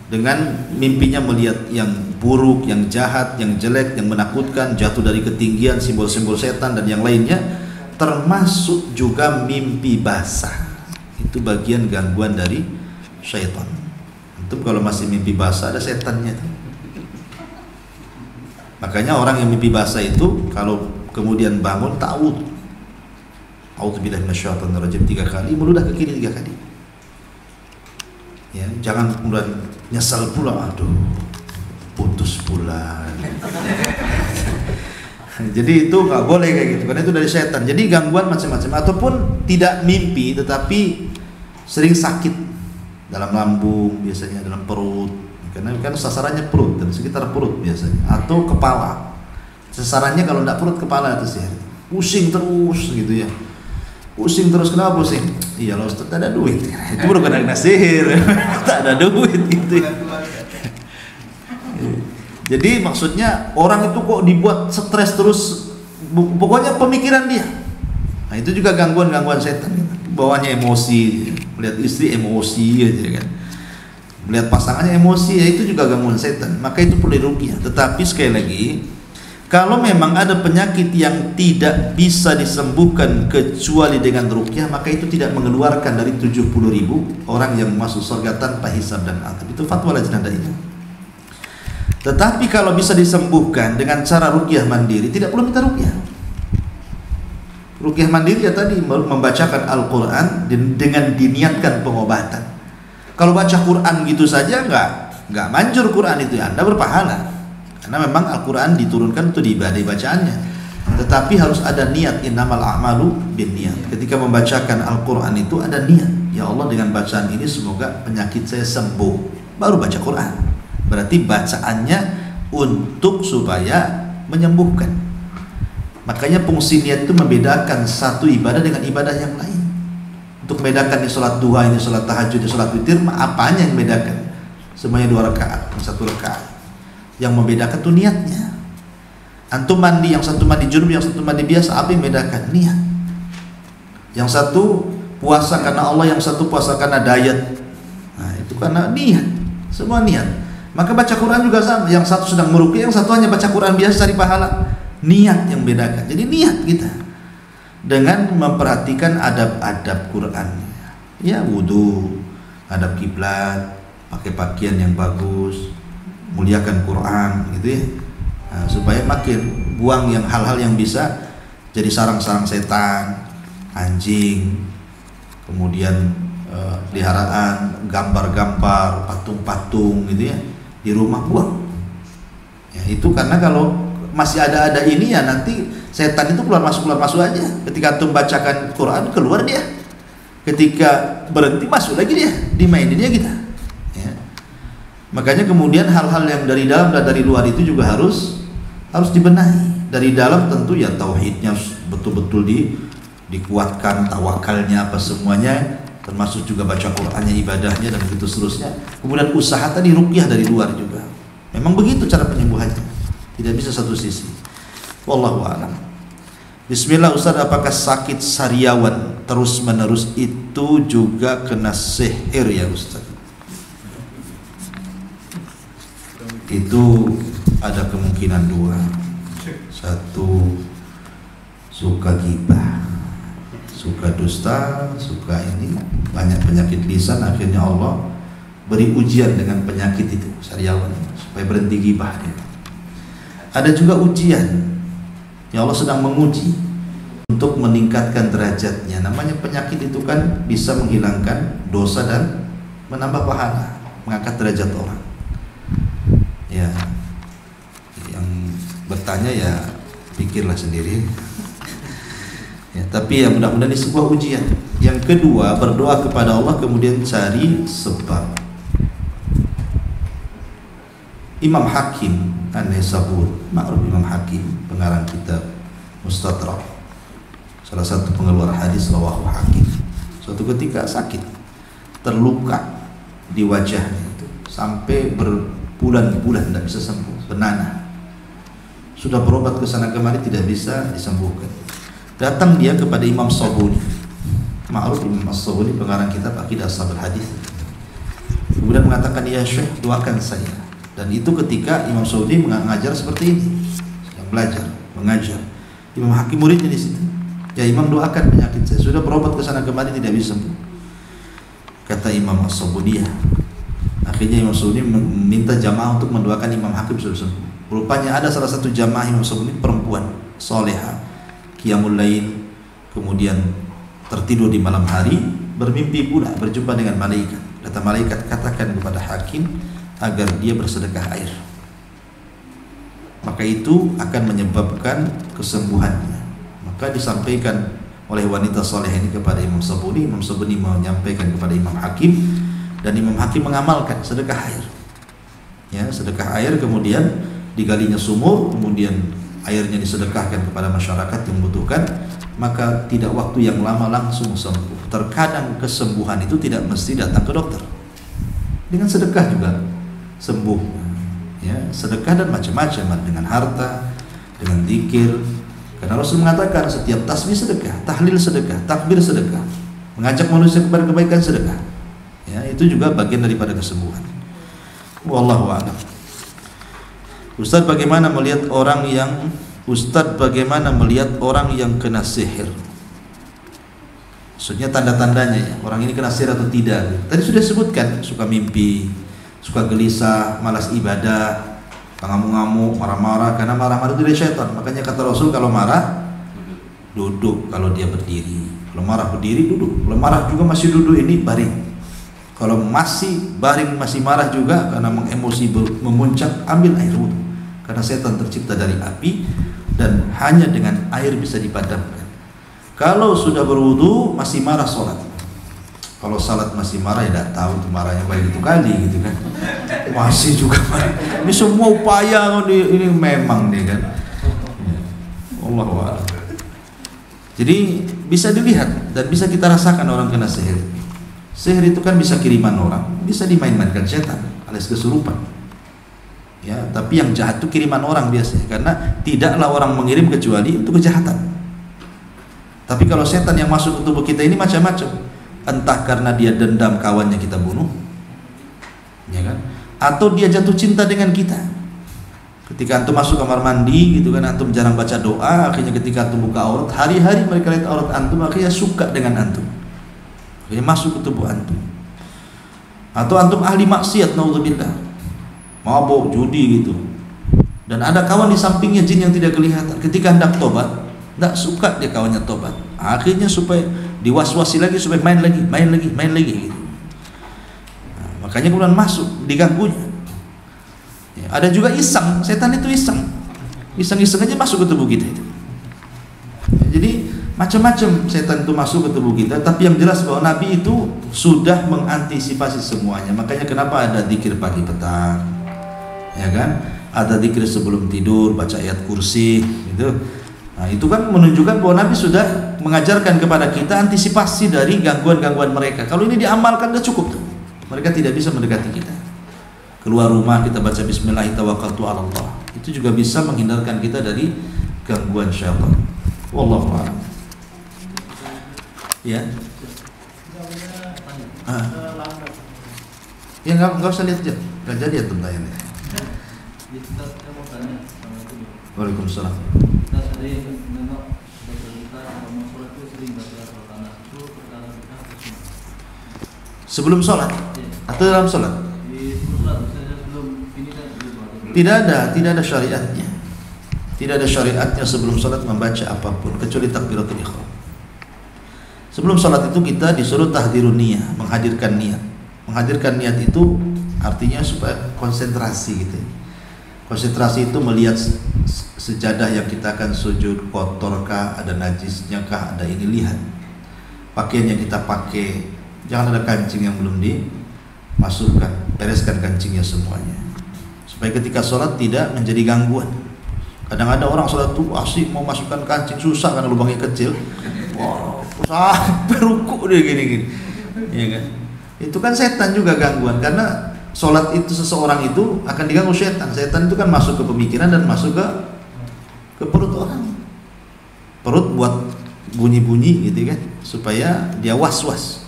S1: Dengan mimpinya melihat yang buruk, yang jahat, yang jelek, yang menakutkan, jatuh dari ketinggian, simbol-simbol setan dan yang lainnya, termasuk juga mimpi basah. Itu bagian gangguan dari syaitan. Itu kalau masih mimpi basah ada setannya itu. Makanya orang yang mimpi basah itu kalau kemudian bangun ta'awudz. A'udzubillahi minasyaitonir rajim 3 kali, meludah ke kiri 3 kali. Ya, jangan kemudian nyesal pula, aduh putus pula. Jadi itu nggak boleh kayak gitu, karena itu dari setan. Jadi gangguan macam-macam, ataupun tidak mimpi tetapi sering sakit dalam lambung, biasanya dalam perut, karena kan sasarannya perut dan sekitar perut biasanya, atau kepala. Sasarannya kalau tidak perut, kepala itu sih, pusing terus gitu ya. Pusing terus, kenapa pusing? Iya loh Ustaz, tak ada duit. Itu baru kena sihir. Tak ada duit gitu ya. Jadi maksudnya orang itu kok dibuat stres terus, pokoknya pemikiran dia. Nah itu juga gangguan-gangguan setan. Bawahnya emosi, melihat istri emosi aja kan, melihat pasangannya emosi, ya itu juga gangguan setan. Maka itu perlu diruqyah. Tetapi sekali lagi, kalau memang ada penyakit yang tidak bisa disembuhkan kecuali dengan ruqyah, maka itu tidak mengeluarkan dari 70.000 orang yang masuk surga tanpa hisab dan azab. Itu fatwa lajnah daimah. Tetapi kalau bisa disembuhkan dengan cara ruqyah mandiri, tidak perlu minta ruqyah. Ruqyah mandiri ya tadi membacakan Al-Quran dengan diniatkan pengobatan. Kalau baca Quran gitu saja nggak manjur Quran itu, Anda berpahala. Karena memang Al-Quran diturunkan itu diibadai bacaannya, tetapi harus ada niat. Innamal a'malu binniyat. Ketika membacakan Al-Quran itu ada niat, ya Allah dengan bacaan ini semoga penyakit saya sembuh, baru baca Quran. Berarti bacaannya untuk supaya menyembuhkan. Makanya fungsi niat itu membedakan satu ibadah dengan ibadah yang lain. Untuk membedakan ini sholat duha, ini sholat tahajud, ini sholat witir, apanya yang membedakan? Semuanya 2 rakaat, 1 rakaat. Yang membedakan itu niatnya. Antum mandi, yang satu mandi junub, yang satu mandi biasa, apa yang membedakan? Niat. Yang satu puasa karena Allah, yang satu puasa karena diet. Nah itu karena niat, semua niat. Maka baca Quran juga sama, yang satu sedang meruqyah, yang satu hanya baca Quran biasa cari pahala. Niat yang membedakan. Jadi niat kita. dengan memperhatikan adab-adab Quran. Ya, wudu, adab kiblat, pakai pakaian yang bagus, muliakan Quran gitu ya. Nah, supaya makin buang yang hal-hal yang bisa jadi sarang-sarang setan, anjing, kemudian peliharaan, gambar-gambar, patung-patung gitu ya, di rumah buang. Ya, itu karena kalau masih ada ini ya nanti setan itu keluar masuk aja. Ketika antum bacakan Quran keluar dia, ketika berhenti masuk lagi dia, dimaininnya kita. Ya. Makanya kemudian hal-hal yang dari dalam dan dari luar itu juga harus dibenahi. Dari dalam tentu ya tauhidnya betul-betul dikuatkan, tawakalnya apa semuanya, termasuk juga baca Qur'annya, ibadahnya dan begitu seterusnya. Kemudian usaha tadi ruqyah dari luar juga. Memang begitu cara penyembuhannya. Tidak bisa satu sisi. Wallahu a'lam. Bismillah Ustaz, apakah sakit sariawan terus menerus itu juga kena sihir ya Ustaz? Itu ada kemungkinan dua. Satu, suka gibah, suka dusta, suka ini, banyak penyakit lisan, akhirnya Allah beri ujian dengan penyakit itu sariawan supaya berhenti gibah dia. Ada juga ujian yang Allah sedang menguji untuk meningkatkan derajatnya. Namanya penyakit itu kan bisa menghilangkan dosa dan menambah pahala, mengangkat derajat orang. Ya, yang bertanya ya pikirlah sendiri. Ya, tapi ya mudah-mudahan ini sebuah ujian. Yang kedua, berdoa kepada Allah kemudian cari sebab. Imam Hakim An-Naisaburi, ma'ruf Imam Hakim, pengarang kitab Mustadrak, salah satu pengeluar hadis rawahu Hakim. Suatu ketika sakit, terluka di wajahnya itu sampai berbulan-bulan tidak bisa sembuh, benanah. Sudah berobat ke sana kemari tidak bisa disembuhkan. Datang dia kepada Imam Sabuni, ma'ruf Imam Sabuni, pengarang kitab Aqidah Ashabul Hadis. Kemudian mengatakan, ya Syekh, doakan saya. Dan itu ketika Imam Sabuni mengajar seperti ini, sedang belajar, mengajar. Imam Hakim muridnya di situ. Ya Imam, doakan penyakit saya. Sudah berobat ke sana kemari tidak bisa sembuh. Kata Imam Sabuni, ya. Akhirnya Imam Sabuni meminta jamaah untuk mendoakan Imam Hakim sudah sembuh. Rupanya ada salah satu jamaah Imam Sabuni, perempuan soleha, qiyamul lail, kemudian tertidur di malam hari, bermimpi pula berjumpa dengan malaikat. Kata malaikat, katakan kepada Hakim agar dia bersedekah air, maka itu akan menyebabkan kesembuhannya. Maka disampaikan oleh wanita soleh ini kepada Imam Sabuni. Imam Sabuni menyampaikan kepada Imam Hakim, dan Imam Hakim mengamalkan sedekah air. Ya, sedekah air, kemudian digalinya sumur, kemudian airnya disedekahkan kepada masyarakat yang membutuhkan, maka tidak waktu yang lama langsung sembuh. Terkadang kesembuhan itu tidak mesti datang ke dokter, dengan sedekah juga sembuh. Ya, sedekah dan macam-macam, dengan harta, dengan zikir. Karena Rasul mengatakan setiap tasbih sedekah, tahlil sedekah, takbir sedekah, mengajak manusia kepada kebaikan sedekah. Ya, itu juga bagian daripada kesembuhan. Wallahu a'lam. Ustaz, bagaimana melihat orang yang kena sihir? Maksudnya tanda-tandanya ya, orang ini kena sihir atau tidak. Tadi sudah sebutkan, suka mimpi, suka gelisah, malas ibadah, ngamuk-ngamuk, marah-marah. Karena marah-marah itu dari syaitan. Makanya kata Rasul, kalau marah duduk, kalau dia berdiri. Kalau marah berdiri, duduk. Kalau marah juga masih duduk, ini baring. Kalau masih baring, masih marah juga karena emosi memuncak, ambil air wudhu. Karena setan tercipta dari api dan hanya dengan air bisa dipadamkan. Kalau sudah berwudu masih marah sholat. Kalau salat masih marah, ya tidak tahu itu marahnya baik itu kali gitu kan. Masih juga marah. Ini semua upaya ini memang nih kan. Allahu a'lam. Jadi bisa dilihat dan bisa kita rasakan orang kena sihir. Sihir itu kan bisa kiriman orang, bisa dimain-mainkan setan alias kesurupan. Ya, tapi yang jahat itu kiriman orang biasanya, karena tidaklah orang mengirim kecuali untuk kejahatan. Tapi kalau setan yang masuk ke tubuh kita ini macam-macam. Entah karena dia dendam kawannya kita bunuh, ya kan? Atau dia jatuh cinta dengan kita. Ketika antum masuk kamar mandi gitu kan, antum jarang baca doa, akhirnya ketika antum buka aurat, hari-hari mereka lihat aurat antum, akhirnya suka dengan antum, akhirnya masuk ke tubuh antum. Atau antum ahli maksiat, naudzubillah, mabuk, judi gitu, dan ada kawan di sampingnya jin yang tidak kelihatan, ketika hendak tobat, tidak suka dia kawannya tobat, akhirnya supaya diwaswasi lagi, supaya main lagi gitu. Nah, makanya kemudian masuk, diganggunya. Ya, ada juga iseng, setan itu iseng aja masuk ke tubuh kita itu. Ya, jadi macam-macam setan itu masuk ke tubuh kita, tapi yang jelas bahwa Nabi itu sudah mengantisipasi semuanya. Makanya kenapa ada zikir pagi petang, ya kan? Ada zikir sebelum tidur, baca ayat kursi, gitu. Nah, itu kan menunjukkan bahwa Nabi sudah mengajarkan kepada kita antisipasi dari gangguan-gangguan mereka. Kalau ini diamalkan sudah cukup tuh. Mereka tidak bisa mendekati kita. Keluar rumah kita baca Bismillahirrahmanirrahim, itu juga bisa menghindarkan kita dari gangguan syaitan. Wallahu a'lam. Ya. Ya nggak usah lihat aja, nggak jadi ya tentang. Waalaikumsalam. Sebelum sholat atau dalam sholat? Tidak ada syariatnya. Tidak ada syariatnya sebelum sholat membaca apapun kecuali takbiratul ihram. Sebelum sholat itu kita disuruh tahdirun niyah, menghadirkan niat. Menghadirkan niat itu artinya supaya konsentrasi gitu. Konsentrasi itu melihat sejadah yang kita akan sujud, kotorkah, ada najisnya kah, ada ini, lihat. Pakaian yang kita pakai, jangan ada kancing yang belum dimasukkan, bereskan kancingnya semuanya. Supaya ketika sholat tidak menjadi gangguan. Kadang-kadang orang sholat tuh asik mau masukkan kancing, susah karena lubangnya kecil. Wah, sampai rukuk dia gini-gini, ya kan? Itu kan setan juga gangguan, karena sholat itu seseorang itu akan diganggu setan. Setan itu kan masuk ke pemikiran dan masuk ke perut orang. Perut buat bunyi-bunyi gitu kan, supaya dia was-was.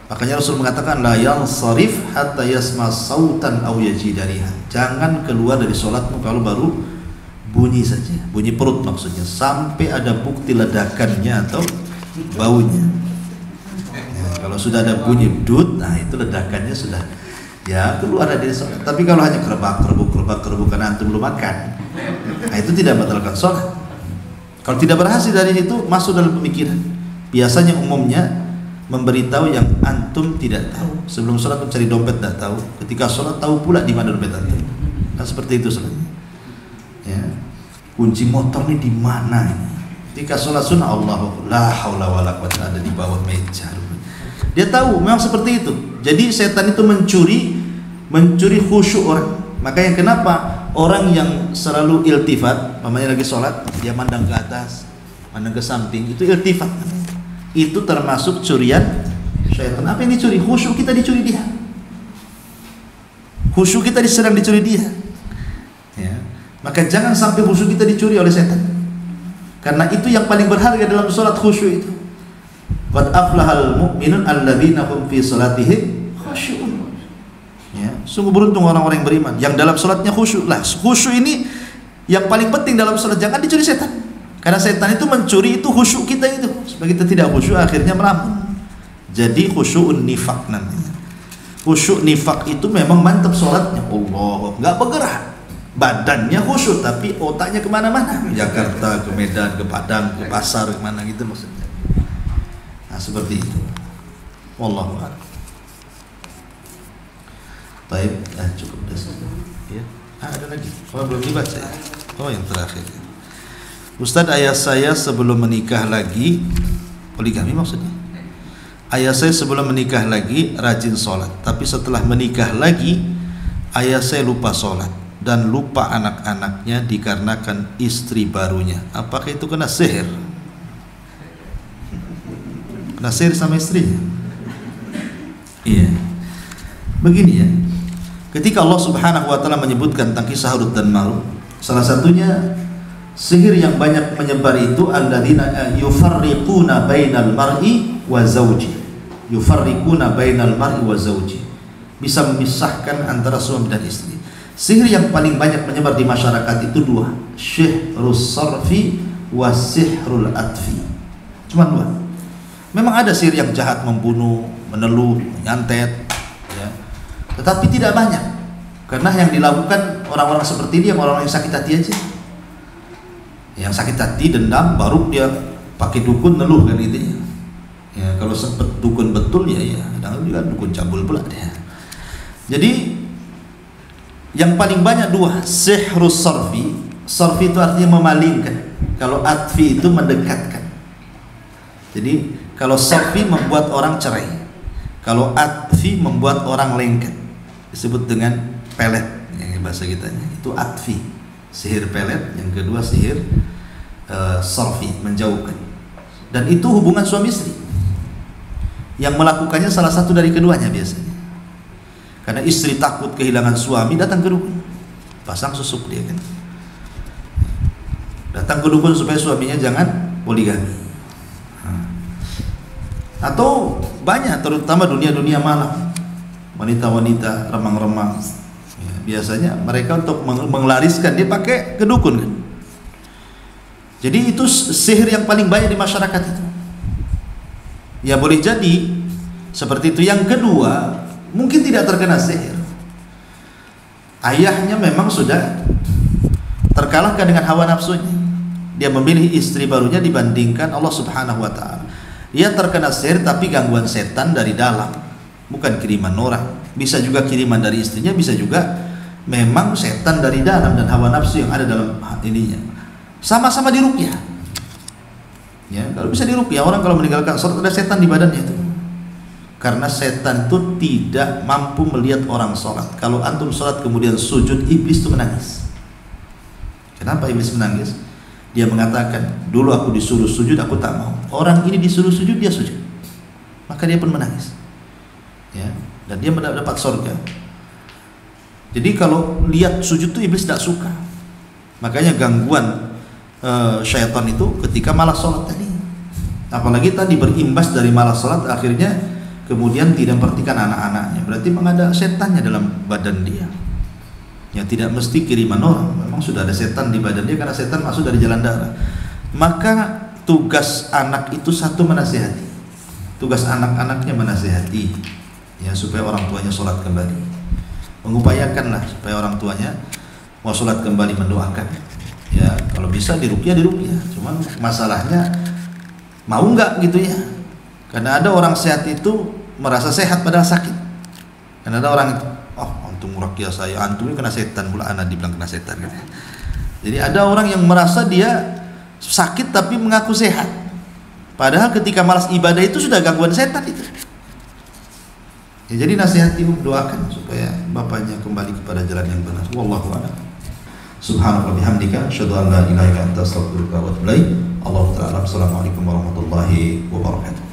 S1: Makanya Rasul mengatakan la yansarif hatta yasma sautan aw yajidariha. Jangan keluar dari sholatmu kalau baru bunyi saja, bunyi perut maksudnya, sampai ada bukti ledakannya atau baunya. Ya, kalau sudah ada bunyi dut, nah itu ledakannya sudah ya keluar dari sholat. Tapi kalau hanya kerbuk karena antum belum makan, nah itu tidak batalkan sholat. Kalau tidak berhasil dari itu, masuk dalam pemikiran. Biasanya umumnya memberitahu yang antum tidak tahu. Sebelum sholat mencari dompet tidak tahu, ketika sholat tahu pula di mana dompet antum. Kan seperti itu sholatnya. Ya. Kunci motor ini di mana ini? Ketika sholat sunnah, Allahu la haula wala quwwata, ada di bawah meja. Dia tahu memang seperti itu. Jadi setan itu mencuri khusyuk orang. Makanya kenapa orang yang selalu iltifat, namanya lagi sholat, dia mandang ke atas, mandang ke samping, itu iltifat. Itu termasuk curian syaitan. Apa yang dicuri? Khusyuk kita dicuri dia. Khusyuk kita diserang, dicuri dia. Ya. Maka jangan sampai khusyuk kita dicuri oleh setan. Karena itu yang paling berharga dalam sholat, khusyuk itu. Qad aflahal mu'minun alladzina hum fi sholatihim khusyu'un. Ya, sungguh beruntung orang-orang yang beriman yang dalam sholatnya khusyuk. Lah, khusyuk ini yang paling penting dalam sholat, jangan dicuri setan. Karena setan itu mencuri itu khusyuk kita itu. Supaya kita tidak khusyuk, akhirnya melamun. Jadi khusyukun nifak namanya. Khusyuk nifak itu memang mantap sholatnya, Allah, nggak bergerak, badannya khusyuk tapi otaknya kemana-mana, Jakarta, ke Medan, ke Padang, ke pasar, kemana gitu maksudnya. Nah seperti itu. Wallahu a'lam. Baik, cukup dah. Ya, ada lagi. Oh belum dibaca ya? Oh yang terakhir. Ustadz, ayah saya sebelum menikah lagi, poligami maksudnya. Ayah saya sebelum menikah lagi rajin sholat, tapi setelah menikah lagi ayah saya lupa sholat dan lupa anak-anaknya dikarenakan istri barunya. Apakah itu kena sihir? Kena sihir sama istrinya? Iya. Begini ya, ketika Allah Subhanahu wa ta'ala menyebutkan tentang kisah Harut dan Marut, salah satunya sihir yang banyak menyebar itu alladzina yufarriquna bainal mar'i wa zawji. Yufarriquna bainal mar'i wa zawji. Bisa memisahkan antara suami dan istri. Sihir yang paling banyak menyebar di masyarakat itu dua, syihrus sarfi wa sihrul atfi. Cuma dua. Memang ada sihir yang jahat, membunuh, meneluh, nyantet, ya. Tetapi tidak banyak. Karena yang dilakukan orang-orang seperti dia, orang-orang yang sakit hati aja. Yang sakit hati, dendam, baru dia pakai dukun neluh kan gitu ya. Ya kalau sempat dukun betul ya kadang juga dukun cabul pula dia. Jadi yang paling banyak dua, sihrus sarfi. Sarfi itu artinya memalingkan. Kalau atfi itu mendekatkan. Jadi kalau sarfi membuat orang cerai, kalau atfi membuat orang lengket. Disebut dengan pelet yang bahasa kita. Itu atfi, sihir pelet. Yang kedua sihir sarfi, menjauhkan. Dan itu hubungan suami istri. Yang melakukannya salah satu dari keduanya biasanya. Karena istri takut kehilangan suami, datang ke dukun, pasang susuk dia kan. Datang ke dukun supaya suaminya jangan poligami. Atau banyak, terutama dunia-dunia malam, wanita-wanita remang-remang. Ya, biasanya mereka untuk menglariskan dia pakai ke dukun kan. Jadi itu sihir yang paling banyak di masyarakat itu. Ya boleh jadi seperti itu. Yang kedua, mungkin tidak terkena sihir. Ayahnya memang sudah terkalahkan dengan hawa nafsunya. Dia memilih istri barunya dibandingkan Allah Subhanahu wa taala. Dia terkena sihir tapi gangguan setan dari dalam, bukan kiriman orang. Bisa juga kiriman dari istrinya, bisa juga memang setan dari dalam dan hawa nafsu yang ada dalam ininya. Sama-sama diruqyah. Ya, kalau bisa diruqyah, orang kalau meninggalkan salat ada setan di badannya itu. Karena setan itu tidak mampu melihat orang sholat. Kalau antum sholat kemudian sujud, iblis itu menangis. Kenapa iblis menangis? Dia mengatakan, dulu aku disuruh sujud, aku tak mau. Orang ini disuruh sujud, dia sujud. Maka dia pun menangis. Ya, dan dia mendapat surga. Jadi kalau lihat sujud itu iblis tidak suka. Makanya gangguan syaitan itu ketika malas sholat tadi. Apalagi tadi berimbas dari malas sholat, akhirnya kemudian tidak memperhatikan anak-anaknya. Berarti memang ada setannya dalam badan dia. Ya tidak mesti kiriman orang, memang sudah ada setan di badan dia karena setan masuk dari jalan darah. Maka tugas anak itu satu, menasihati. Tugas anak-anaknya menasihati, ya supaya orang tuanya sholat kembali. Mengupayakanlah supaya orang tuanya mau sholat kembali, mendoakan. Ya kalau bisa diruqyah. Cuman masalahnya mau nggak gitu ya. Karena ada orang sehat itu merasa sehat padahal sakit. Karena ada orang itu, oh antum ruqyah saya, antum ini kena setan pula, anak dibilang kena setan gitu. Jadi ada orang yang merasa dia sakit tapi mengaku sehat. Padahal ketika malas ibadah itu sudah gangguan setan itu. Ya, jadi nasihati, doakan supaya bapaknya kembali kepada jalan yang benar. Wallahu a'lam. Subhanallah bihamdika, asyhadu an la ilaha illa anta, astaghfiruka wa atubu ilaik. Allahu ta'ala. Assalamualaikum warahmatullahi wabarakatuh.